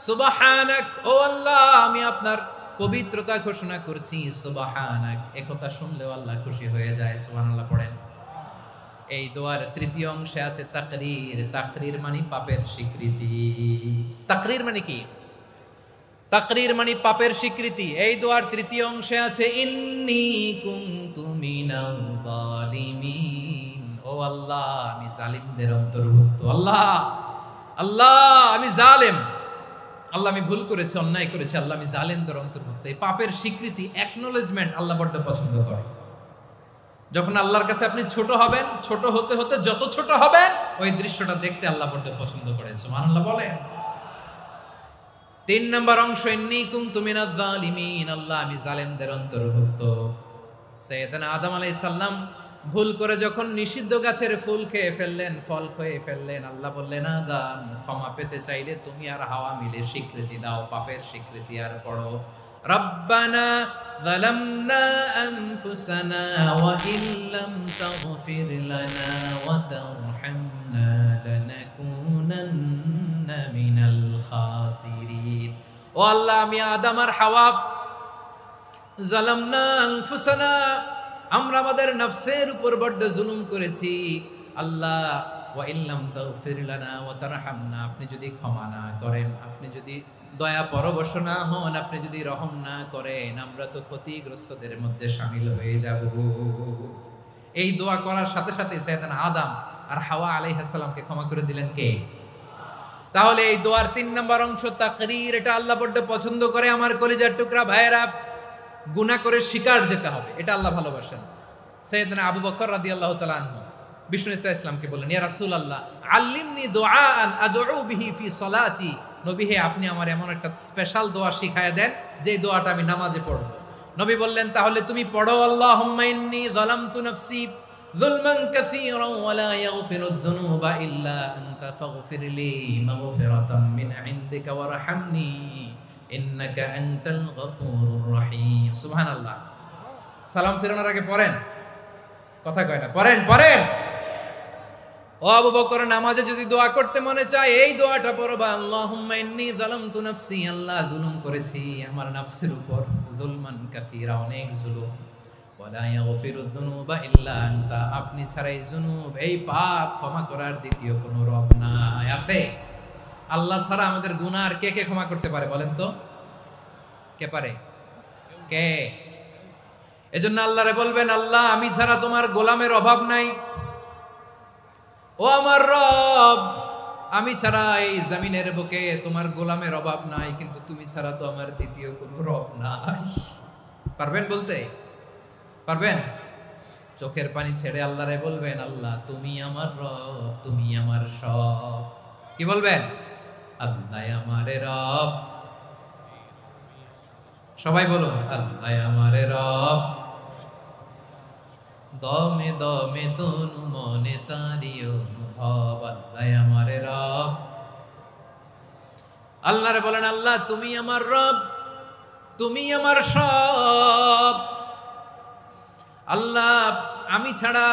সুবহানাক, ও আল্লাহ আমি আপনার পবিত্রতা ঘোষণা করছি, সুবহানাক। এই কথা শুনলেও আল্লাহ খুশি হয়ে যায়, সুবহানাল্লাহ পড়েন। এই দোয়ার তৃতীয় অংশে আছে তাকরীর, তাকরীর মানে পাপের স্বীকৃতি। তাকরীর মানে কি? তাকরীর মানে পাপের স্বীকৃতি। এই দোয়ার তৃতীয় অংশে আছে ইন্নী কুনতু মিনাল জালিমিন, ও আল্লাহ আমি জালিমদের অন্তর্ভুক্ত। আল্লাহ আল্লাহ আমি জালেম, আল্লাহ আমি ভুল করেছি, অন্যায় করেছি, আল্লাহ আমি জালেমদের অন্তর্ভুক্ত। এই পাপের স্বীকৃতি, অ্যাকনোলেজমেন্ট আল্লাহ বড্ড পছন্দ করে। যখন আল্লাহর কাছে আপনি ছোট হবেন, ছোট হতে হতে যত ছোট হবেন ওই দৃশ্যটা দেখতে আল্লাহ বড্ড পছন্দ করে, সুবহানাল্লাহ বলেন। 3 নম্বর অংশ ইন্নী কুনতু মিনাজ জালিমিন, আল্লাহ আমি জালেমদের অন্তর্ভুক্ত। সাইয়েদনা আদম আলাইহিস সালাম ভুল করে যখন নিষিদ্ধ গাছের ফুল খেয়ে ফেললেন, ফল খেয়ে ফেললেন, আল্লাহ বললেন আদম ক্ষমা পেতে চাইলে তুমি আর হাওয়া মিলে স্বীকৃতি দাও, পাপের স্বীকৃতি আর পড়ো রব্বানা যালামনা আনফুসানা ওয়া ইল্লাম তাগফির লানা ওয়া তারহামনা লানাকুনান্না মিনাল খাসিরিন। ও আল্লাহ, আমি আদম আর হাওয়া যালামনা আনফুসানা, আমরা আমাদের নফসের উপর বড্ড জুলুম করেছি। আল্লাহ ওয়া ইল্লাম তাগফির লানা ওয়া তারহামনা, আপনি যদি ক্ষমা না করেন, আপনি যদি দয়া পরবশ না হন, আপনি যদি রহম না করেন, আমরা তো ক্ষতিগ্রস্তদের মধ্যে শামিল হয়ে যাব। এই দোয়া করার সাথে সাথে সাইয়েদনা আদম আর হাওয়া আলাইহিস সালামকে ক্ষমা করে দিলেন কে? তাহলে এই দোয়ার 3 নম্বর অংশ তাকরীর, এটা আল্লাহ বড্ড পছন্দ করে। আমার কলিজার টুকরা ভাইয়েরা, গুনাহ করে শিকার যেতে হবে, এটা আল্লাহ ভালোবাসেন। সাইয়েদনা আবু বকর রাদিয়াল্লাহু তাআলা আনহু বিষ্ণু ইসা ইসলামকে বললেন, ইয়া রাসূলুল্লাহ আল্লিমনি দুআআন আদউ বিহি ফি সলাতি, নবী হে আপনি আমার এমন একটা স্পেশাল দোয়া শিখায়া দেন যে দোয়াটা আমি নামাজে পড়ব। নবী বললেন, তাহলে তুমি পড়ো আল্লাহুম্মা ইন্নী যালামতু নাফসি যুলমান কাসীরান ওয়া লা ইয়াগফিরুয যুনুবা ইল্লা আনতা ফাগফিরলি মাগফিরাতাম মিন ইনদিকা ওয়ারহামনি ইন্নাকা আনতাল গফুরুর রহিম। সুবহানাল্লাহ। সালাম ফিরানোর আগে পড়েন, কথা কয় না, পড়েন পড়েন। ও আবু বকর, নামাজে যদি দোয়া করতে মনে চায় এই দোয়াটা পড়বা, আল্লাহুম্মা ইন্নী যালামতু নাফসি, আল্লাহ জুলুম করেছি আমার নফসের উপর, যুলমান কাসীরা, অনেক জুলুম, ওয়া লা ইয়াগফিরুয যুনুবা ইল্লা আনতা, আপনি ছাড়া এই জুনুব, এই পাপ ক্ষমা করার দ্বিতীয় কোনো রব নাই। আছে? আল্লাহ ছাড়া আমাদের গুনাহ আর কে কে ক্ষমা করতে পারে বলেন তো? কে পারে? কে? এজন্য আল্লাহরে বলবেন, আল্লাহ আমি ছাড়া তোমার গোলামের অভাব নাই, ও আমার রব আমি ছাড়া এই জমিনের বুকে তোমার গোলামের অভাব নাই, কিন্তু তুমি ছাড়া তো আমার দ্বিতীয় কোনো রব নাই। পারবেন বলতে? পারবেন? চোখের পানি ছেড়ে আল্লাহরে বলবেন, আল্লাহ তুমি আমার রব, তুমি আমার সব। কি বলবেন? আল্লাহ আমারে রব, সবাই বলুন আল্লাহ আমারে রব, দমে দমে তনু মনে তারি অনুভব, আল্লাহ আমারে রব। আল্লাহরে বলেন, আল্লাহ তুমি আমার রব, তুমি আমার সব। আল্লাহ আমি ছাড়া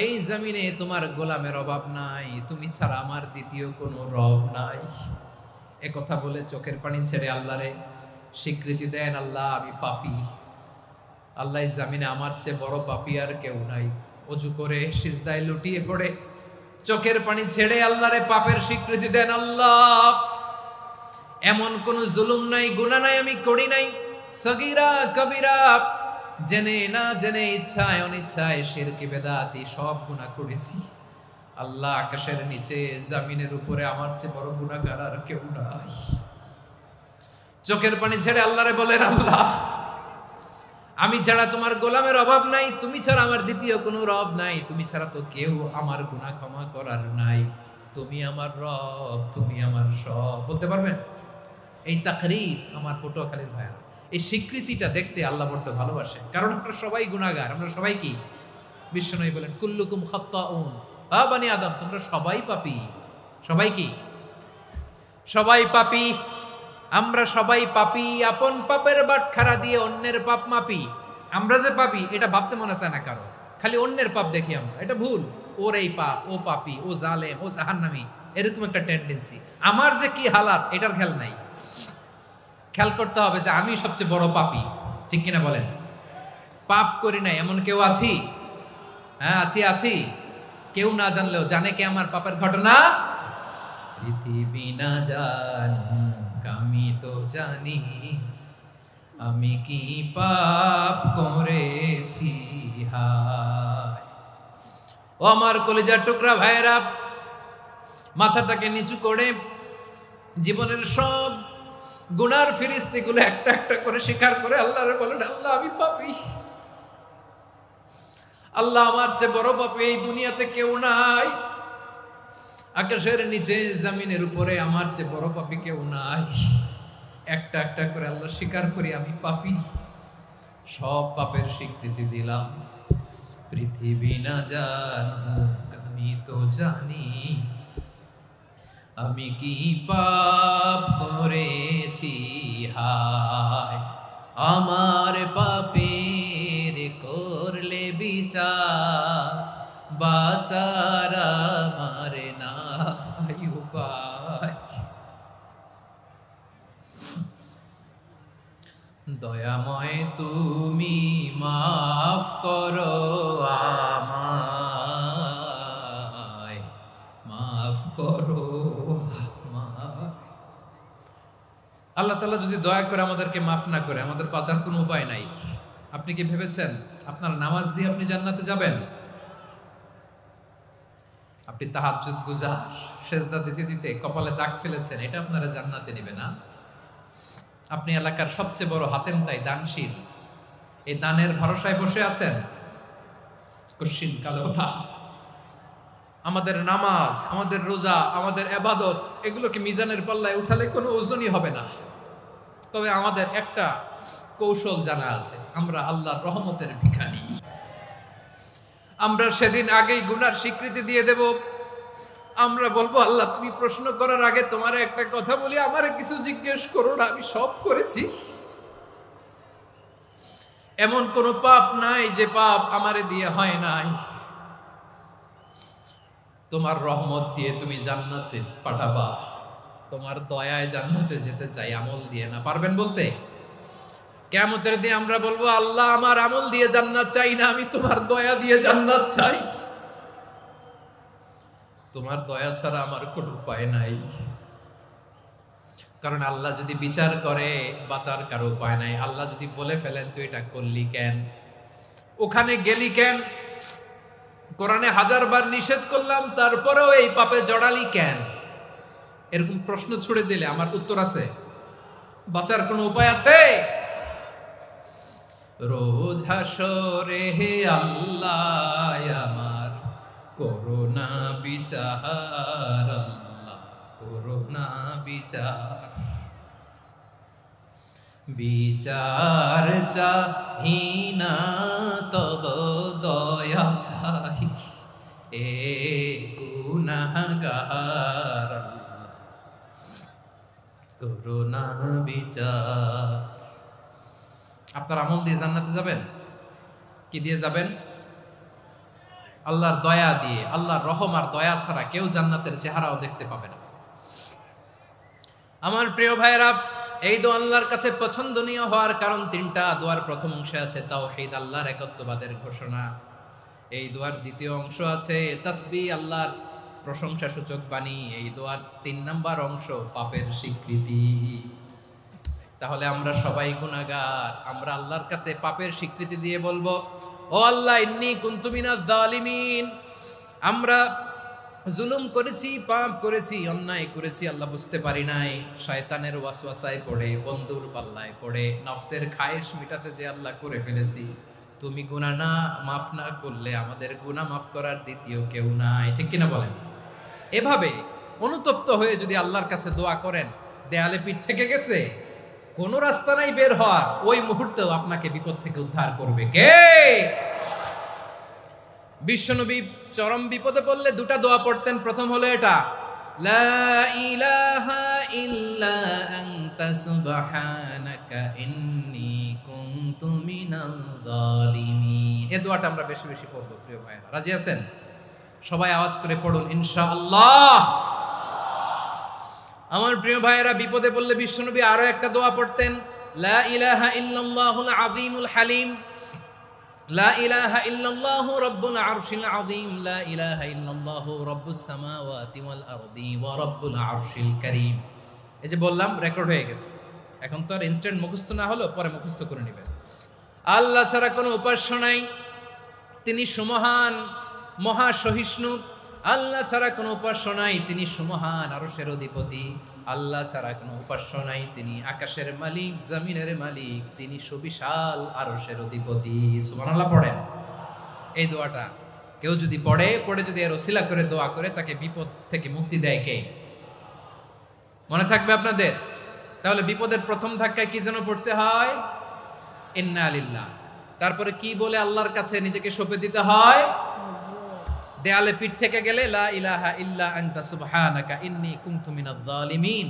এই জমিনে তোমার গোলামের অভাব নাই, তুমি ছাড়া আমার দ্বিতীয় কোনো রব নাই। এ কথা বলে চোখের পানি ছেড়ে আল্লাহরে স্বীকৃতি দেন, আল্লাহ আমি পাপী, আল্লাহ জামিনে আমার চেয়ে বড় পাপী আর কেউ নাই। ওযু করে সিজদায় লুটিয়ে পড়ে চোখের পানি ছেড়ে আল্লাহরে পাপের স্বীকৃতি দেন, আল্লাহ এমন কোন জুলুম নাই, গুনাহ নাই আমি করি নাই, সগীরা কবিরা, জেনে না জেনে, ইচ্ছায় অনিচ্ছায়, শিরকি বেদাতি সব গুনাহ করেছি। আল্লাহ আকাশের নিচে জমিনের উপরে আমার চেয়ে বড় গুনাহগার আর কেউ নাই। চোখের পানি ছেড়ে আল্লাহরে বলেন, আল্লাহ আমি ছাড়া তোমার গোলামের অভাব নাই, তুমি ছাড়া আমার দ্বিতীয় কোনো রব নাই, তুমি ছাড়া তো কেউ আমার গুনাহ ক্ষমা করার নাই, তুমি আমার রব, তুমি আমার সব। বলতে পারবেন? এই তাকরীর আমার পটুয়াখালীর ভাইয়া, এই স্বীকৃতিটা দেখতে আল্লাহ বড্ড ভালোবাসে, কারণ আমরা সবাই গুনাহগার, আমরা সবাই কি? বিশ্বনবী বলেন কুল্লুকুম খাত্তাউন, আ বনি আদম তোমরা সবাই পাপী। সবাই কি? সবাই পাপী। আমরা সবাই পাপী, আপন পাপের বাটখারা দিয়ে অন্যের পাপ মাপি। আমরা যে পাপী এটা ভাবতে মনে চায় না কারো, খালি অন্যের পাপ দেখি আমরা, এটা ভুল। ওর এই পাপ, ও পাপী, ও জালেম, ও জাহান্নামী, এরকম একটা টেন্ডেন্সি। আমার যে কি হালাত এটার খেয়াল নাই। খেয়াল করতে হবে যে আমি সবচেয়ে বড় পাপী, ঠিক কিনা বলেন? পাপ করি নাই এমন কেউ আছি? হ্যাঁ আছি, আছি। কেউ না জানলেও জানে কে আমার পাপের ঘটনা? পৃথিবী না জানুক আমি তো জানি, আমি কি পাপ করেছি হায়। ও আমার কলিজার টুকরা ভাইয়েরা, মাথাটাকে নিচু করে জীবনের সব গুনার ফিরিস্তিগুলো একটা একটা করে স্বীকার করে আল্লাহরে বলেন, আল্লাহ আমি পাপী, আল্লাহ আমার চেয়ে বড় পাপী এই দুনিয়াতে কেউ নাই, আকাশের নিচে জমিনের উপরে আমার চেয়ে বড় পাপী কেউ নাই। একটা একটা করে আল্লাহ স্বীকার করি আমি পাপী, সব পাপের স্বীকৃতি দিলাম। পৃথিবী না জানুক আমি তো জানি আমি কি পাপ করেছি, হায় আমার পাপের করলে বিচার, বাঁচার আমার নাই উপায়। দয়াময় তুমি মাফ করো আমায়, মাফ করো আমায়। আল্লাহ তাআলা যদি দয়া করে আমাদেরকে মাফ না করে, আমাদের বাঁচার কোনো উপায় নাই। আপনি কি ভেবেছেন আপনার নামাজ দিয়ে আপনি জান্নাতে যাবেন? আপনি তাহাজ্জুদ গুজার, সেজদা দিতে দিতে কপালে দাগ ফেলেছেন, এটা আপনারা জান্নাতে নেবে না? আপনি এলাকার সবচেয়ে বড় হাতেম তাই দানশীল, এই দানের ভরসায় বসে আছেন, কশিন কালো না। আমাদের নামাজ, আমাদের রোজা, আমাদের ইবাদত, এগুলোকে মিজানের পাল্লায় উঠালে কোনো ওজনই হবে না। তবে আমাদের একটা কৌশল জানা আছে, আমরা আল্লাহর রহমতের ভিখারি। আমরা সেদিন আগেই গুনার স্বীকৃতি দিয়ে দেব। আমরা বলবো, আল্লাহ তুমি প্রশ্ন করার আগে তোমার একটা কথা বলি, আমারে কিছু জিজ্ঞেস করো না, আমি সব করেছি। এমন কোন পাপ নাই যে পাপ আমারে দিয়ে হয় নাই। তোমার রহমত দিয়ে তুমি জান্নাতে পাঠাবা, তোমার দয়ায় জান্নাতে যেতে চাই, আমল দিয়ে না। পারবেন বলতে? কিয়ামতের দিন আমরা বলবো, আল্লাহ আমার আমল দিয়ে জান্নাত চাই না, আমি তোমার দয়া দিয়ে জান্নাত চাই। তোমার দয়া ছাড়া আমার কোনো উপায় নাই। কারণ আল্লাহ যদি বিচার করে, বাঁচার কারো উপায় নাই। আল্লাহ যদি বলে ফেলেন তুই এটা করলি কেন, ওখানে গেলি কেন, কোরআনে 1000 বার নিষেধ করলাম তারপরেও এই পাপে জড়ালি কেন, এরকম প্রশ্ন ছুড়ে দিলে আমার উত্তর আছে? বাঁচার কোনো উপায় আছে? রোজ হাসরে হে আল্লাহ আমার করোনা বিচার, আল্লাহ করোনা বিচার। বিচার চাহি না তব দয়া চাই, এ গুনাহগার, আল্লাহ করোনা বিচার। আপনার আমল দিয়ে জান্নাতে যাবেন? কি দিয়ে যাবেন? আল্লাহর দয়া দিয়ে। আল্লাহর রহম আর দয়া ছাড়া কেউ জান্নাতের চেহারাও দেখতে পাবে না। আমার প্রিয় ভাইরা, এই দোয়া আল্লাহর কাছে পছন্দনীয় হওয়ার কারণ 3টা। দোয়ার প্রথম অংশে আছে তাওহীদ, আল্লাহর একত্ববাদের ঘোষণা। এই দোয়ার দ্বিতীয় অংশ আছে তাসবিহ, আল্লাহর প্রশংসা সূচক বাণী। এই দোয়ার 3 নাম্বার অংশ পাপের স্বীকৃতি। তাহলে আমরা সবাই গুনাহগার। আমরা আল্লাহর কাছে পাপের স্বীকৃতি দিয়ে বলবো, ও আল্লাহ ইন্নী কুনতু মিনাজ জালিমিন, আমরা জুলুম করেছি, পাপ করেছি, অন্যায় করেছি, আল্লাহ বুঝতে পারি নাই, শয়তানের ওয়াসওয়াসায় পড়ে, বন্ধুর পাল্লায় পড়ে, নফসের খায়েশ মিটাতে যে আল্লাহ করে ফেলেছি। তুমি গুনাহ না মাফ না করলে আমাদের গুনাহ মাফ করার দ্বিতীয় কেউ নাই। ঠিক কিনা বলেন? এভাবে অনুতপ্ত হয়ে যদি আল্লাহর কাছে দোয়া করেন, দেয়ালে পিঠ থেকে গেছে, কোন রাস্তা নাই বের হওয়ার, ওই মুহূর্তেও আপনাকে বিপদ থেকে উদ্ধার করবে কে? বিশ্বনবী চরম বিপদে পড়লে 2টা দোয়া পড়তেন। প্রথম হলো এটা, লা ইলাহা ইল্লা আনতা সুবহানাকা ইন্নী কুনতু মিনাল জালিমিন। এই দোয়াটা আমরা বেশি বেশি পড়ব প্রিয় ভাইরা। রাজি আছেন? সবাই আওয়াজ করে পড়ুন ইনশাআল্লাহ। আমার প্রিয় ভাইয়েরা, বিপদে পড়লে বিশ্বনবী আরো একটা দোয়া পড়তেন, লা ইলাহা ইল্লাল্লাহুল আযীমুল হালিম, লা ইলাহা ইল্লাল্লাহু রাব্বুল আরশিল আযীম, লা ইলাহা ইল্লাল্লাহু রাব্বুস সামাওয়াতি ওয়াল আরদি ওয়া রাব্বুল আরশিল কারীম। এই যে বললাম, রেকর্ড হয়ে গেছে। এখন তো আর ইনস্ট্যান্ট মুখস্থ না হলো, পরে মুখস্থ করে নেবেন। আল্লাহ ছাড়া কোনো উপাস্য নাই, তিনি সুমহান, মহা সহিষ্ণু। আল্লাহ ছাড়া কোনো উপাস্য নাই, তিনি সুমহান, আরশের অধিপতি। আল্লাহ ছাড়া কোনো উপাস্য নাই, তিনি আকাশের মালিক, জমিনের মালিক, তিনি সুবিশাল আরশের অধিপতি। সুবহানাল্লাহ পড়েন। এই দোয়াটা কেউ যদি পড়ে যদি এর ওসিলা করে দোয়া করে, তাকে বিপদ থেকে মুক্তি দেয় কে? মনে থাকবে আপনাদের? তাহলে বিপদের প্রথম ধাক্কায় কি যেন পড়তে হয়? ইন্না লিল্লাহ। তারপরে কি বলে আল্লাহর কাছে নিজেকে সঁপে দিতে হয়? দেয়ালে পিঠ থেকে গেলে লা ইলাহা ইল্লা আনতা সুবহানাকা ইন্নী কুনতু মিনাজ জালিমিন।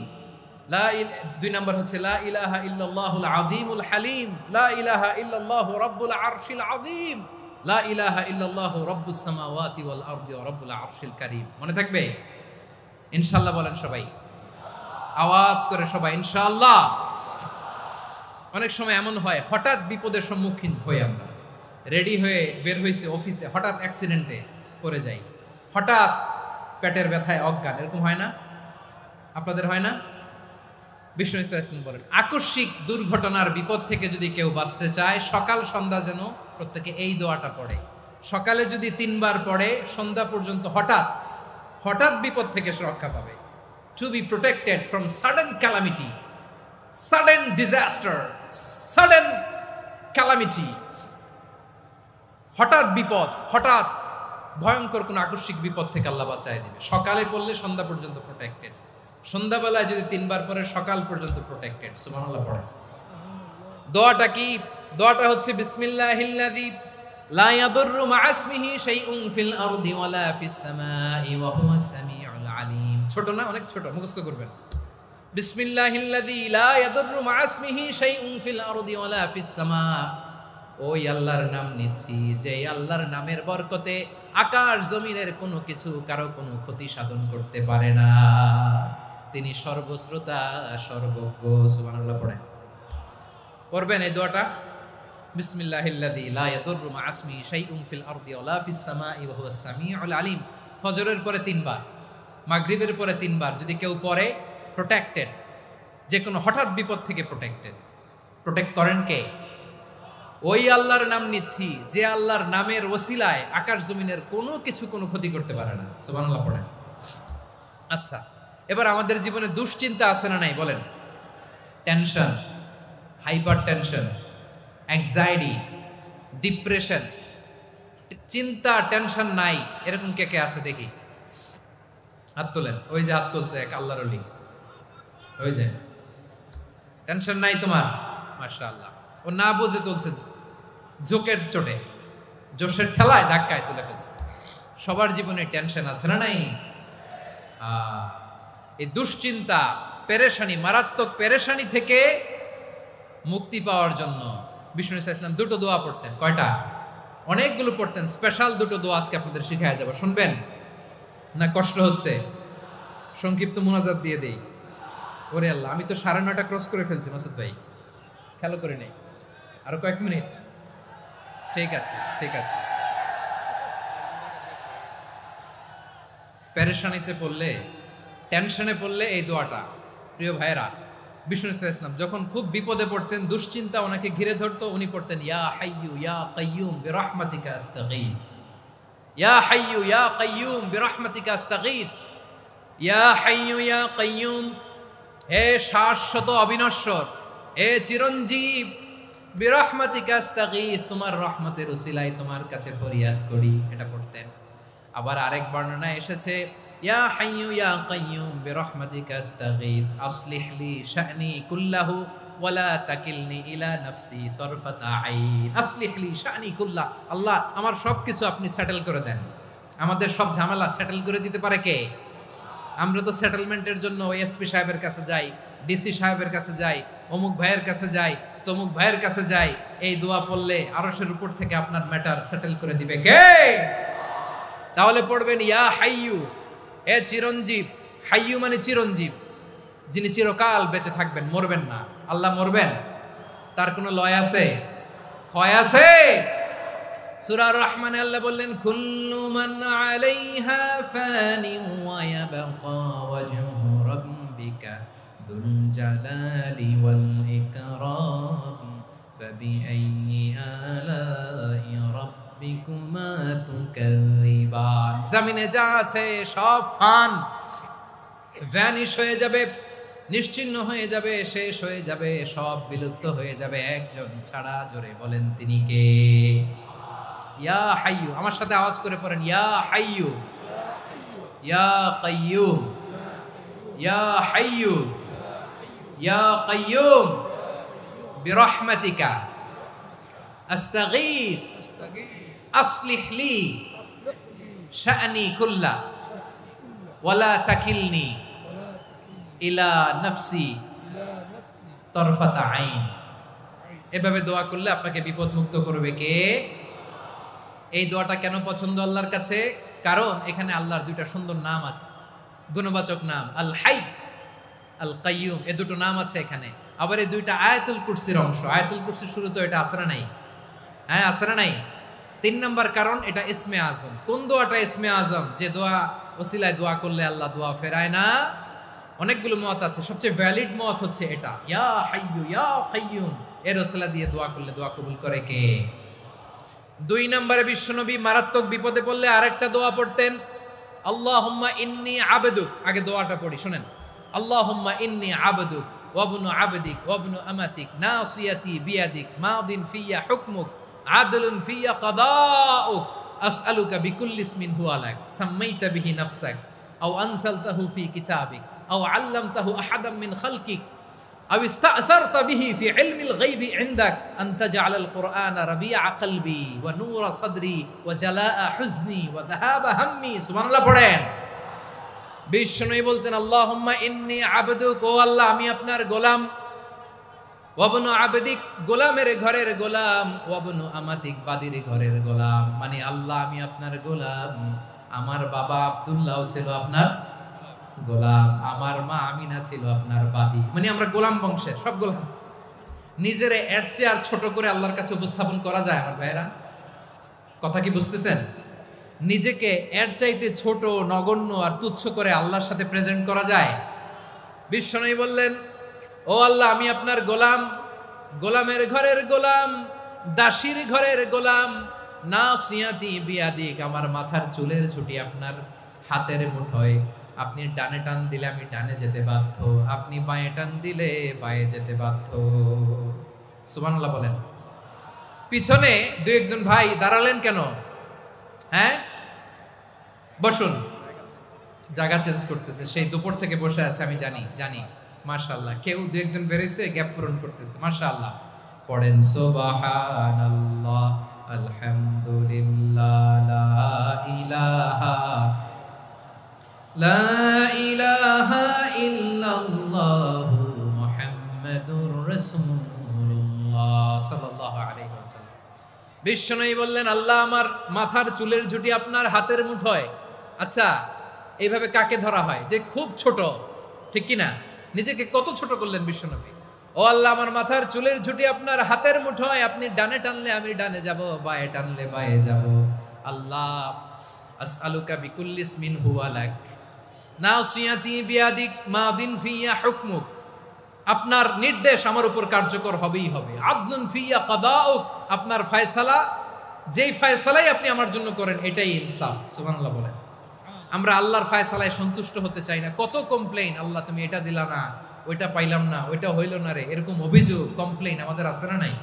দুই নাম্বার হচ্ছে লা ইলাহা ইল্লাল্লাহুল আযীমুল হালিম, লা ইলাহা ইল্লাল্লাহু রাব্বুল আরশিল আযীম, লা ইলাহা ইল্লাল্লাহু রাব্বুস সামাওয়াতি ওয়াল আরদি ওয়া রাব্বুল আরশিল কারীম। মনে থাকবে? ইনশাআল্লাহ বলেন সবাই, আওয়াজ করে সবাই ইনশাআল্লাহ। অনেক সময় এমন হয়, হঠাৎ বিপদের সম্মুখীন হই আমরা, রেডি হয়ে বের হয়েছে অফিসে, হঠাৎ অ্যাক্সিডেন্টে পড়ে যাই, হঠাৎ পেটের ব্যথায় অজ্ঞান, এরকম হয় না? আপনাদের হয় না? বিষ্ণু ইসলাম বলেন, আকস্মিক দুর্ঘটনার বিপদ থেকে যদি কেউ বাঁচতে চায়, সকাল সন্ধ্যা যেন প্রত্যেকে এই দোয়াটা পড়ে। সকালে যদি 3 বার পড়ে, সন্ধ্যা পর্যন্ত হঠাৎ বিপদ থেকে সে রক্ষা পাবে। To be protected from sudden calamity, sudden disaster, sudden calamity, হঠাৎ বিপদ, হঠাৎ ভয়ঙ্কর কোন আকস্মিক বিপদ থেকে আল্লাহ বাঁচায় দিবে। সকালে পড়লে সন্ধ্যা পর্যন্ত প্রোটেক্টেড, সন্ধ্যাবেলায় যদি 3 বার পরে সকাল পর্যন্ত প্রোটেক্টেড। সুবহানাল্লাহ পড়ে। দোয়াটা কি? দোয়াটা হচ্ছে বিসমিল্লাহিল্লাযী লা ইয়াদুররু মা'a ইসমিহি শাইউন ফিল আরদি ওয়ালা ফিস সামাই ওয়া হুয়াস সামিউল আলিম। ছোট না? অনেক ছোট, মুখস্থ করবেন। বিসমিল্লাহিল্লাযী লা ইয়াদুররু মা'a ইসমিহি শাইউন ফিল আরদি ওয়ালা ফিস সামা। ওই আল্লাহর নাম নিচ্ছি, যে আল্লাহর নামের বরকতে আকাশ জমিনের কোনো কিছু কারো কোনো ক্ষতি সাধন করতে পারে না। তিনি সর্বশ্রোতা, সর্বজ্ঞ। সুবহানাল্লাহ পড়েন। পড়বেন এই দোয়াটা, বিসমিল্লাহিল্লাযী লা ইয়াদুররু মা'a ইসমিহি শাইউন ফিল আরদি ওয়ালা ফিস সামাই ওয়া হুয়াস সামিউল আলিম। ফজরের পরে 3 বার, মাগরিবের পরে 3 বার যদি কেউ পড়ে, প্রোটেক্টেড, যে কোনো হঠাৎ বিপদ থেকে প্রোটেক্টেড। প্রোটেক্ট করেন কে? ওই আল্লাহর নাম নিচ্ছি, যে আল্লাহর নামের ওসিলায় আকাশ জমিনের কোনো কিছু কোনো ক্ষতি করতে পারে না। সুবহানাল্লাহ পড়েন। আচ্ছা, এবার আমাদের জীবনে দুশ্চিন্তা আছে না নাই বলেন? Tension, hyper tension, anxiety, depression, চিন্তা টেনশন নাই এরকম কে কে আছে দেখি? হাত তোলেন। ওই যে হাত তুলছে এক আল্লাহর ওলি, ওই যে। টেনশন নাই তোমার? মাশাআল্লাহ। ও না বুঝে তুলছে, জোকের চোটে, জোশের ঠেলায় ধাক্কায় তুলে ফেলছে। সবার জীবনে টেনশন আছে না নাই? এই দুশ্চিন্তা, পেরেশানি, মারাত্মক পেরেশানি থেকে মুক্তি পাওয়ার জন্য বিষ্ণু ইসলাম 2টো দোয়া পড়তেন। কয়টা? অনেকগুলো পড়তেন। স্পেশাল 2টো দোয়া আজকে আপনাদের শিখায়া যাব, শুনবেন না? কষ্ট হচ্ছে? সংক্ষিপ্ত মুনাজাত দিয়ে দেই। ওরে আল্লাহ, আমি তো 9:30 ক্রস করে ফেলছি মাসুদ ভাই, খেয়াল করে নেই। আরো কয়েক মিনিট? ঠিক আছে, ঠিক আছে। পেরেশানিতে পড়লে, টেনশনে পড়লে এই দোয়াটা, প্রিয় ভাইরা, বিষ্ণু ইসলাম যখন খুব বিপদে পড়তেন, দুশ্চিন্তা ওনাকে ঘিরে ধরতো, উনি পড়তেন ইয়া হাইয়ু ইয়া কাইয়ুম বিরহমাতিকা আস্তাগীথ, ইয়া হাইয়ু ইয়া কাইয়ুম বিরহমাতিকা আস্তাগীথ, ইয়া হাইয়ু ইয়া কাইয়ুম, হে শাশ্বত অবিনশ্বর, হে চিরঞ্জীব, বিরহমাতিকা আস্তাগীথ, তোমার রহমতের উসিলায় তোমার কাছে ফরিয়াদ করি। এটা পড়তেন। আবার আরেক বর্ণনা এসেছে ইয়া হাইয়ু ইয়া কাইয়ুম বিরহমাতিকা আস্তাগীথ আসলিহ লি শা'নি কুল্লাহু ওয়ালা তাকিলনি ইলা নাফসি তারফাতা আইন। আসলিহ লি শা'নি কুল্লাহ, আল্লাহ আমার সবকিছু আপনি সেটেল করে দেন। আমাদের সব ঝামেলা সেটেল করে দিতে পারে কে? আমরা তো সেটেলমেন্টের জন্য এসপি সাহেবের কাছে যাই, ডিসি সাহেবের কাছে যাই, অমুক ভাইয়ের কাছে যাই, তমুক ভাইয়ের কাছে যাই। এই দোয়া পড়লে আরশের উপর থেকে আপনার ম্যাটার সেটেল করে দিবে কে? তাহলে পড়বেন ইয়া হাইয়ু, হে চিরঞ্জীব। হাইয়ু মানে চিরঞ্জীব, যিনি চিরকাল বেঁচে থাকবেন, মরবেন না। আল্লাহ মরবেন? তার কোনো লয় আছে? ক্ষয় আছে? সূরা রহমানে আল্লাহ বললেন কুল্লু মান আলাইহা ফানি ওয়া ইয়াবকা ওয়াজহু রাব্বিকা যুল জালালি ওয়াল ইকরাম ফাবিআইয়ি আলাই রাব্বিকুমা তুকাযিবান। জমিনে যা আছে সব ফান, ভ্যানিশ হয়ে যাবে, নিশ্চিহ্ন হয়ে যাবে, শেষ হয়ে যাবে, সব বিলুপ্ত হয়ে যাবে, একজন ছাড়া। জোরে বলেন তিনি কে? ইয়া হাইয়ু। আমার সাথে আওয়াজ করে পড়েন ইয়া হাইয়ু ইয়া কাইয়ুম ইয়া হাইয়ু ইয়া কাইয়ুম বিরহমাতিকা আস্তাগীথ আসলিহ লি শা'নি কুল্লা ওয়ালা তাকিলনি ইলা নাফসি তরফাতা আইন। এভাবে দোয়া করলে আপনাকে বিপদ মুক্ত করবে কে? এই দোয়াটা কেন পছন্দ আল্লাহর কাছে? কারণ এখানে আল্লাহর দুইটা সুন্দর নাম আছে, গুণবাচক নাম, আল হাই, আল কাইয়ুম, এই দুটো নাম আছে এখানে। আবার এই দুইটা আয়াতুল কুরসির অংশ। আয়াতুল কুরসির শুরুতে এটা আছে না নাই? হ্যাঁ, আছে না নাই? 3 নাম্বার কারণ এটা ইসমে আজম। কোন দোয়াটা ইসমে আজম? যে দোয়া ওসিলায় দোয়া করলে আল্লাহ দোয়া ফেরায় না। অনেকগুলো মত আছে, সবচেয়ে ভ্যালিড মত হচ্ছে এটা, ইয়া হাইয়ু ইয়া কাইয়ুম, এর ওসিলা দিয়ে দোয়া করলে দোয়া কবুল করে কে? 2 নম্বরে বিশ্বনবী মারাত্মক বিপদে পড়লে আরেকটা দোয়া পড়তেন, আল্লাহুম্মা ইন্নী আবদুক। আগে দোয়াটা পড়ি, শুনেন। আল্লাহুম্মা ইন্নী আবদুক ওয়া ইবনু আবদিক ওয়া ইবনু আমাতিক নাসিয়াতি বিয়াদিক মাদিন ফিয়া হুকমুক আদলুন ফিয়া কাদাউক আসআলুকা বিকুল্লি ইসমিন হুয়া লাক সাম্মাইতা বিহি নাফসাক আও আনসালতাহু ফি কিতাবিক আও আল্লামতাহু আহাদাম মিন খালকিক আও ইস্তা'সারতা বিহি ফি ইলমিল গায়বি ইনদাক আন তাজআলাল কুরআনা রাবিআ কলবি ওয়া নূরা সাদরি ওয়া জালাআ হুজনি ওয়া যাহাবা হাম্মি। সুবহানাল্লাহ পড়েন। বিষ্ণুই বলতেন, আল্লাহুম্মা ইন্নী আবদুক, ও আল্লাহ আমি আপনার গোলাম, ওয়া ইবনু আবদিক, গোলামের ঘরের গোলাম, ওয়া ইবনু আমাতিক, বাদীর ঘরের গোলাম। মানে আল্লাহ আমি আপনার গোলাম, আমার বাবা আব্দুল্লাহ ছিল আপনার গোলাম, আমার মা আমিনা ছিল আপনার বাদী। মানে আমরা গোলাম বংশের, সব গোলাম। নিজেরে এর চেয়ে আর ছোট করে আল্লাহর কাছে উপস্থাপন করা যায় আমার ভাইয়েরা? কথা কি বুঝতেছেন? নিজেকে এর চাইতে ছোট, নগণ্য আর তুচ্ছ করে আল্লাহর সাথে প্রেজেন্ট করা যায়? বিশ্বনবী বললেন, ও আল্লাহ আমি আপনার গোলাম, গোলামের ঘরের গোলাম, দাসীর ঘরের গোলাম, নাসিয়াতি বিয়াদিক, আমার মাথার চুলের ছুটি আপনার হাতের মুঠোয়। আপনি ডানে টান দিলে আমি ডানে যেতে বাধ্য, আপনি বাঁয়ে টান দিলে বাঁয়ে যেতে বাধ্য। সুবহানাল্লাহ বলেন। পিছনে 2-1 ভাই দাঁড়ালেন কেন? হ্যাঁ, বসুন। জায়গা চেঞ্জ করতেছে, সেই দুপুর থেকে বসে আছে আমি জানি। মাশাআল্লাহ, কেউ 2-1 বেরিয়েছে, গ্যাপ পূরণ করতেছে। মাশাআল্লাহ। পড়েন সুবহানাল্লাহ আলহামদুলিল্লাহ লা ইলাহা ইল্লাল্লাহু মুহাম্মাদুর রাসূলুল্লাহ সাল্লাল্লাহু আলাইহি ওয়াসাল্লাম। বিশ্বনবী বললেন, আল্লাহ আমার মাথার চুলের ঝুঁটি আপনার হাতের মুঠোয়। আচ্ছা, এইভাবে কাকে ধরা হয়? যে খুব ছোট, ঠিক কি না? নিজেকে কত ছোট করলেন বিশ্বনবী। ও আল্লাহ আমার মাথার চুলের ঝুঁটি আপনার হাতের মুঠোয়, আপনি ডানে টানলে আমি ডানে যাব, বাঁয়ে টানলে বাঁয়ে যাব। আল্লাহ আসআলুকা বিকুল্লি ইসমিন হুয়া লাক নাসিয়াতি বিয়াদিক মাদিন ফিয়া হুকমুক, আপনার নির্দেশ আমার উপর কার্যকর হবেই হবে। আদলুন ফিয়া কাদাউক, আপনার ফয়সালা, যেই ফয়সালাই আপনি আমার জন্য করেন এটাই ইনসাফ। সুবহানাল্লাহ বলেন। আমরা আল্লাহর ফয়সালায় সন্তুষ্ট হতে চাই না। কত কমপ্লেইন, আল্লাহ তুমি এটা দিলা না, ওইটা পাইলাম না, ওইটা হইল না রে, এরকম অভিযোগ, কমপ্লেইন আমাদের আছে না নাই?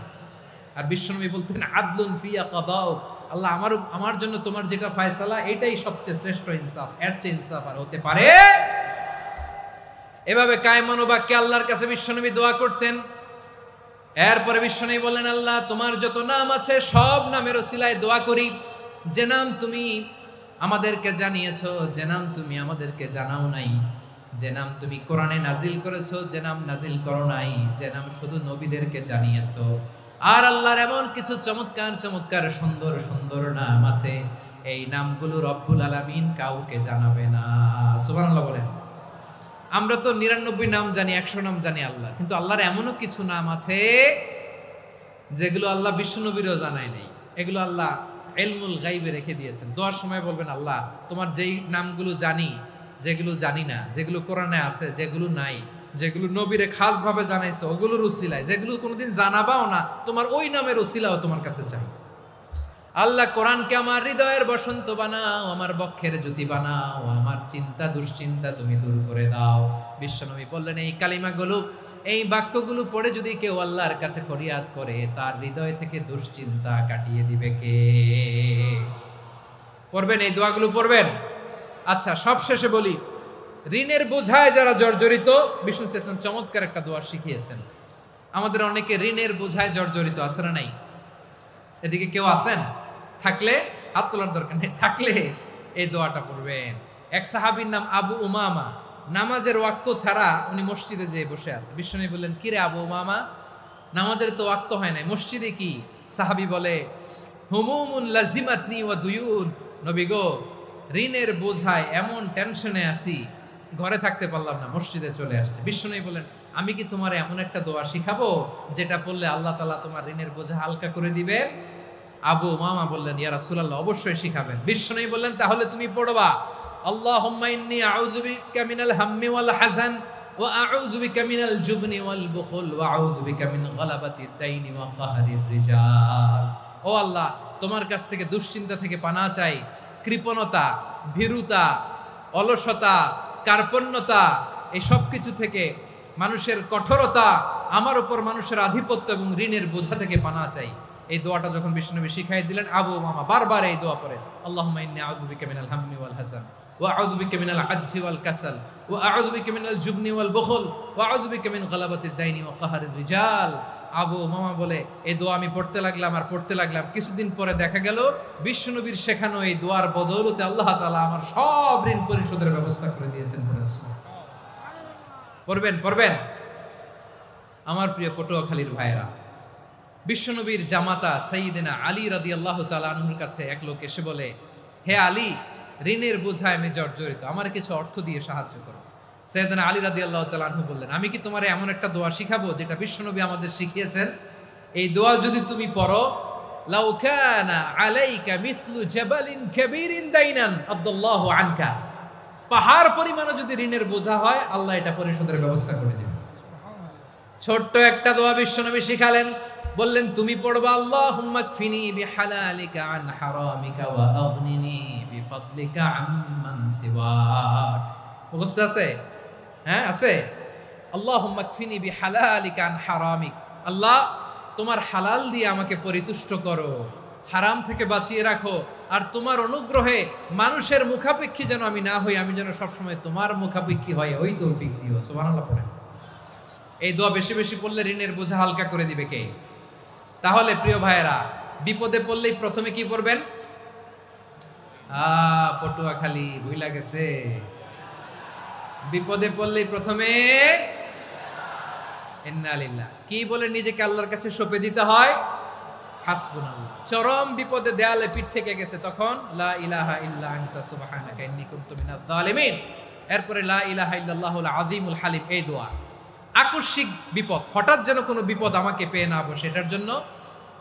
আর বিশ্বনবী বলতেন, আদলুন ফিয়া কাদাউক, আল্লাহ আমার জন্য তোমার যেটা ফয়সালা এটাই সবচেয়ে শ্রেষ্ঠ ইনসাফ, এর চেয়ে ইনসাফ আর হতে পারে? এভাবে কায়মান বাক্যে আল্লাহর কাছে বিশ্বনবী দোয়া করতেন। এরপরে বিশ্বনবী বললেন, আল্লাহ তোমার যত নাম আছে সব নামের ওসিলায় দোয়া করি, যে নাম তুমি আমাদেরকে জানিয়েছো, যে নাম তুমি আমাদেরকে জানাও নাই, যে নাম তুমি কোরআনে নাজিল করেছো, যে নাম নাজিল করো নাই, যে নাম শুধু নবীদেরকে জানিয়েছো। আর আল্লাহর এমন কিছু চমৎকার চমৎকার সুন্দর সুন্দর নাম আছে, এই নামগুলো রব্বুল আলামিন কাউকে জানাবে না। সুবহানাল্লাহ বলেন। আমরা তো 99 নাম জানি, 100 নাম জানি আল্লাহ, কিন্তু আল্লাহর এমনও কিছু নাম আছে যেগুলো আল্লাহ বিশ্বনবীরও জানায় নাই। এগুলো আল্লাহ ইলমুল গায়বে রেখে দিয়েছেন। দোয়ার সময় বলবেন, আল্লাহ তোমার যেই নামগুলো জানি, যেগুলো জানি না, যেগুলো কোরআনে আছে, যেগুলো নাই, যেগুলো নবীরে খাস ভাবে জানাইছো ওগুলোর উসিলায়, যেগুলো কোনোদিন জানাবাও না, তোমার ওই নামের উসিলাও তোমার কাছে চাই। আল্লাহ কোরআনকে আমার হৃদয়ের বসন্ত বানাও, আমার বক্ষের জ্যোতি বানাও, আমার চিন্তা দুশ্চিন্তা তুমি দূর করে দাও। বিশ্বনবী বললেন, এই কালিমাগুলো, এই বাক্যগুলো পড়ে যদি কেউ আল্লাহর কাছে ফরিয়াদ করে, তার হৃদয় থেকে দুশ্চিন্তা কাটিয়ে দিবে কে? পড়বেন, এই দোয়াগুলো পড়বেন। আচ্ছা, সব শেষে বলি, ঋণের বোঝায় যারা জর্জরিত, বিষ্ণু ইসলাম চমৎকার একটা দোয়া শিখিয়েছেন। আমাদের অনেকে ঋণের বোঝায় জর্জরিত আছে না নাই? এদিকে কেউ আছেন? থাকলে হাত তোলার দরকার নেই, থাকলে এই দোয়াটা পড়বেন। এক সাহাবীর নাম আবু উমামা, নামাজের ওয়াক্ত ছাড়া উনি মসজিদে যেয়ে বসে আছে। বিশ্বনবী বললেন, কিরে আবু উমামা, নামাজের তো ওয়াক্ত হয় নাই, মসজিদে কি? সাহাবী বলে, হুমুমুন লাজিমাতনি ওয়া দুয়ুন, নবী গো, ঋণের বোঝায় এমন টেনশনে আছি, ঘরে থাকতে পারলাম না, মসজিদে চলে আসছে। বিশ্বনবী বলেন, আমি কি তোমার এমন একটা দোয়া শিখাবো যেটা পড়লে আল্লাহ তাআলা তোমার ঋণের বোঝা হালকা করে দিবে? আবু উমামা বললেন, ইয়া রাসূলুল্লাহ, অবশ্যই শিখাবেন। বিশ্বনবী বললেন, তাহলে তুমি পড়বা, আল্লাহুম্মা ইন্নী আউযু বিকা মিনাল হাম্মি ওয়াল হাযান ওয়া আউযু বিকা মিনাল জুবনি ওয়াল বুখল ওয়া আউযু বিকা মিন গালাবাতিদ দাইনি ওয়া কাহরির রিজাল। ও আল্লাহ, তোমার কাছ থেকে দুশ্চিন্তা থেকে পানা চাই, কৃপণতা, ভীরুতা, অলসতা, কার্পণ্যতা, এই সব কিছু থেকে, মানুষের কঠোরতা, আমার উপর মানুষের আধিপত্য এবং ঋণের বোঝা থেকে পানা চাই। এই দোয়াটা যখন বিশ্বনবী শিখাই দিলেন, আবু উমামা বারবার এই দোয়া পড়ে, আল্লাহুম্মা ইন্নী আউযু বিকা মিনাল হাম্মি ওয়াল হাযান ওয়া আউযু বিকা মিনাল আজজি ওয়াল কাসাল ওয়া আউযু বিকা মিনাল জুবনি ওয়াল বুখল ওয়া আউযু বিকা মিন গালাবাতিদ দাইনি ওয়া কাহরির রিজাল। আবু উমামা বলে, এই দোয়া আমি পড়তে লাগলাম আর পড়তে লাগলাম, কিছুদিন পরে দেখা গেল বিশ্বনবীর শেখানো এই দোয়ার বদৌলতে আল্লাহ তাআলা আমার সব ঋণ পরিশোধের ব্যবস্থা করে দিয়েছেন। পড়বেন পড়বেন। আমার প্রিয় পটুয়াখালীর ভাইয়েরা, বিশ্বনবীর জামাতা সাইয়্যিদিনা আলী রাদিয়াল্লাহু তাআলা আনহুর কাছে এক লোক এসে বলে, হে আলী, ঋণের বোঝায় আমি জর্জরিত, আমার কিছু অর্থ দিয়ে সাহায্য করো। সাইয়্যিদিনা আলী রাদিয়াল্লাহু তাআলা আনহু বললেন, আমি কি তোমারে এমন একটা দোয়া শিখাবো যেটা বিশ্বনবী আমাদের শিখিয়েছেন? এই দোয়া যদি তুমি পড়ো, লাউ কানা আলাইকা মিসলু জাবালিন কাবীরিন দাইনান আদাল্লাহু আনকা, পাহাড় পরিমাণে যদি ঋণের বোঝা হয়, আল্লাহ এটা পরিশোধের ব্যবস্থা করে দিবেন। ছোট্ট একটা দোয়া বিশ্বনবী শিখালেন, বললেন তুমি পড়বা, আল্লাহুম্মা কফিনি বিহালালিকা আন হারামিকা ওয়া আগনিনি বিফাদলিকা আম্মান সিওয়াক। মুখস্থ আছে? হ্যাঁ আছে। আল্লাহুম্মা কফিনি বিহালালিকা আন হারামিক, আল্লাহ তোমার হালাল দিয়ে আমাকে পরিতুষ্ট করো, হারাম থেকে বাঁচিয়ে রাখো, আর তোমার অনুগ্রহে মানুষের মুখাপেক্ষী যেন আমি না হই, আমি যেন সবসময় তোমার মুখাপেক্ষী হয়, ওই তৌফিক দিও। সুবহানাল্লাহ পড়েন। এই দোয়া বেশি বেশি পড়লে ঋণের বোঝা হালকা করে দিবে কে? তাহলে প্রিয় ভাইয়েরা, বিপদে পড়লেই প্রথমে কি পড়বেন? পটুয়াখালী ভুইলা গেছে, বিপদে পড়লেই প্রথমে ইন্না লিল্লাহ কি বলে নিজেকে আল্লাহর কাছে সঁপে দিতে হয়? হাসবুনাল্লাহ। চরম বিপদে দেয়ালে পিঠ থেকে গেছে, তখন লা ইলাহা ইল্লা আনতা সুবহানাকা ইন্নী কুনতু মিনাজ জালিমিন। এরপরে লা ইলাহা ইল্লাল্লাহুল আযীমুল হালিম, এই দোয়া। আকস্মিক বিপদ, হঠাৎ যেন কোনো বিপদ আমাকে পেয়ে না বসে, এটার জন্য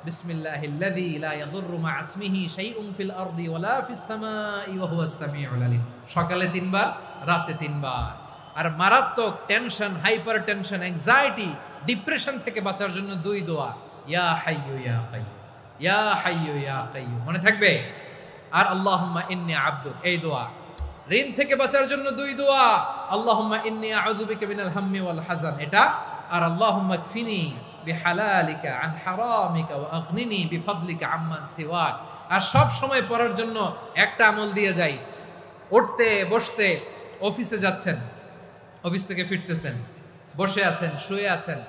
বিসমিল্লাহিল্লাযী লা ইয়াদুররু মা ইসমিহি শাইউন ফিল আরদি ওয়ালা ফিস সামাই ওয়া হুয়াস সামিউল আলীম। সকালে 3 বার, রাতে 3 বার। আর মারাত্মক tension, hyper tension, anxiety, depression থেকে বাঁচার জন্য 2 দোয়া, ইয়া হাইয়্যু ইয়া কাইয়্যুম, ইয়া হাইয়্যু ইয়া কাইয়্যুম, মনে থাকবে? আর আল্লাহুম্মা ইন্নী আবদুক, এই দোয়া। ঋণ থেকে বাঁচার জন্য 2 দোয়া, আল্লাহুম্মা ইন্নী আউযু বিকা মিনাল হাম্মি ওয়াল হাযান, এটা। আর আল্লাহুম্মা কফিনি বিহালালিকা আন হারামিকা ওয়া আগনিনি বিফাদলিকা আম্মান সিওয়াক। আর সব সময় পড়ার জন্য একটা আমল দিয়ে যাই, উঠতে বসতে, অফিসে যাচ্ছেন, অফিস থেকে ফিরতেছেন, বসে আছেন, শুয়ে আছেন,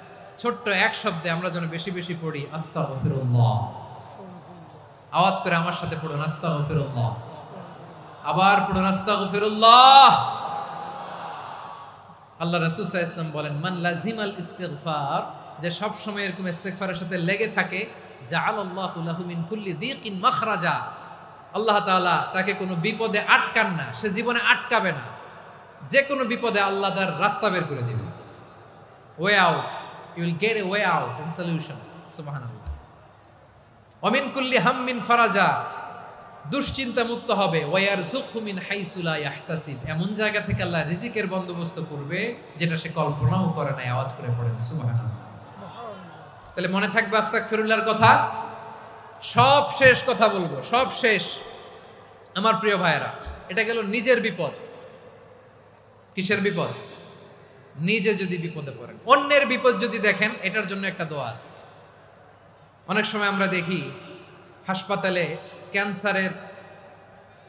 ছোট্ট এক শব্দে আমরা যেন বেশি বেশি পড়ি, আস্তাগফিরুল্লাহ। আওয়াজ করে আমার সাথে পড়ুন, আস্তাগফিরুল্লাহ। আবার পড়ুন, আস্তাগফিরুল্লাহ। আল্লাহ রাসূল সাল্লাল্লাহু আলাইহি ওয়াসাল্লাম বলেন, মান লাজিমাল ইস্তিগফার, যে সব সময় এরকম ইস্তিগফারের সাথে লেগে থাকে, জাআলাল্লাহু লাহু মিন কুল্লি যিকিন মাখরাজা, আল্লাহ তাআলা তাকে কোনো বিপদে আটকান না, সে জীবনে আটকাবে না, যে কোনো বিপদে আল্লাহ তার রাস্তা বের করে দিবেন। Way out, you will get a way out and solution. সুবহানাল্লাহ। ওয়া মিন কুল্লি হাম্মিন ফারাজা, দুশ্চিন্তা মুক্ত হবে। ওয়ায়ারযুকহু মিন হাইসু লা ইয়াহতাসিব, এমন জায়গা থেকে আল্লাহ রিজিকের বন্দোবস্ত করবে যেটা সে কল্পনাও করে নাই। আওয়াজ করে পড়েন সুবহানাল্লাহ। তাহলে মনে থাকবে আস্তাগফিরুল্লাহর কথা। সব শেষ কথা বলবো, সব শেষ আমার প্রিয় ভাইয়েরা। এটা গেল নিজের বিপদ। কিসের বিপদ? নিজে যদি বিপদে পড়েন। অন্যের বিপদ যদি দেখেন, এটার জন্য একটা দোয়া আছে। অনেক সময় আমরা দেখি হাসপাতালে ক্যান্সারের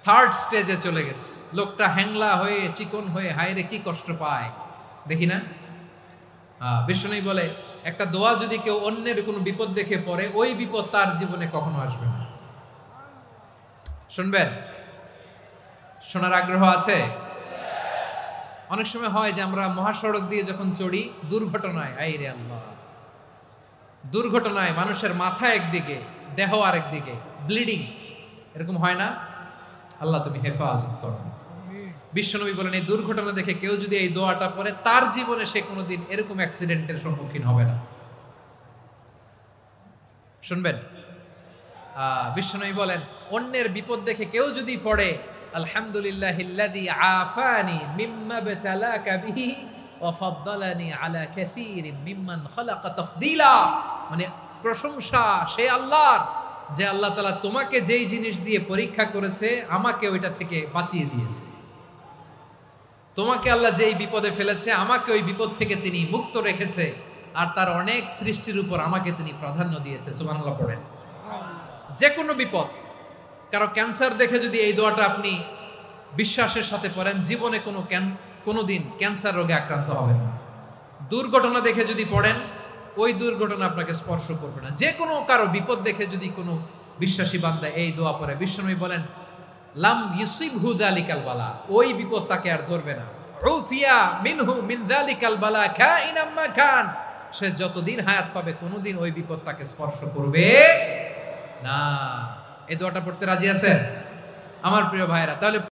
3rd স্টেজে চলে গেছে, লোকটা হ্যাংলা হয়ে, চিকন হয়ে, হায়রে কি কষ্ট পায়, দেখি না? বিষ্ণু বলে, একটা দোয়া যদি কেউ অন্যের কোনো বিপদ দেখে পড়ে, ওই বিপদ তার জীবনে কখনো আসবে না। শুনবেন? শোনার আগ্রহ আছে? অনেক সময় হয় যে আমরা মহাসড়ক দিয়ে যখন চড়ি, দুর্ঘটনায়, আইরে আল্লাহ, দুর্ঘটনায় মানুষের মাথা একদিকে, দেহ আরেকদিকে, ব্লিডিং, এরকম হয় না? আল্লাহ তুমি হেফাজত করো। বিশ্বনবী বলেন, এই দুর্ঘটনা দেখে কেউ যদি এই দোয়াটা পড়ে, তার জীবনে সে কোনোদিন এরকম অ্যাক্সিডেন্টের সম্মুখীন হবে না। শুনবেন? বিশ্বনবী বলেন, অন্যের বিপদ দেখে কেউ যদি পড়ে, আলহামদুলিল্লাহিল্লাযী আফানি মিম্মা বতালাকা বিহি ওয়া ফাদ্দালানি আলা কাসীরিম মিম্মান খালাকা তাফদীলা, মানে প্রশংসা সে আল্লাহর, যে আল্লাহ তাআলা তোমাকে যেই জিনিস দিয়ে পরীক্ষা করেছে, আমাকে ওইটা থেকে বাঁচিয়ে দিয়েছে। তোমাকে আল্লাহ যেই বিপদে ফেলেছে, আমাকে ওই বিপদ থেকে তিনি মুক্ত রেখেছে, আর তার অনেক সৃষ্টির উপর আমাকে তিনি প্রাধান্য দিয়েছে। সুবহানাল্লাহ পড়েন। যে কোনো বিপদ, কারো ক্যান্সার দেখে যদি এই দোয়াটা আপনি বিশ্বাসের সাথে পড়েন, জীবনে কোনোদিন ক্যান্সার রোগে আক্রান্ত হবেন না। দুর্ঘটনা দেখে যদি পড়েন, ওই দুর্ঘটনা আপনাকে স্পর্শ করবে না। যে কোনো কারো বিপদ দেখে যদি কোনো বিশ্বাসী বান্দা এই দোয়া পড়ে, বিশ্বনবী বলেন, লাম ইউসিবহু যালিকাল বালা, ওই বিপদ তাকে আর ধরবে না। উফিয়া মিনহু মিন যালিকাল বালা কাইনাম মা কান, সে যতদিন হায়াত পাবে কোনোদিন ওই বিপদ তাকে স্পর্শ করবে না। এই দোয়াটা পড়তে রাজি আছেন আমার প্রিয় ভাইরা? তাহলে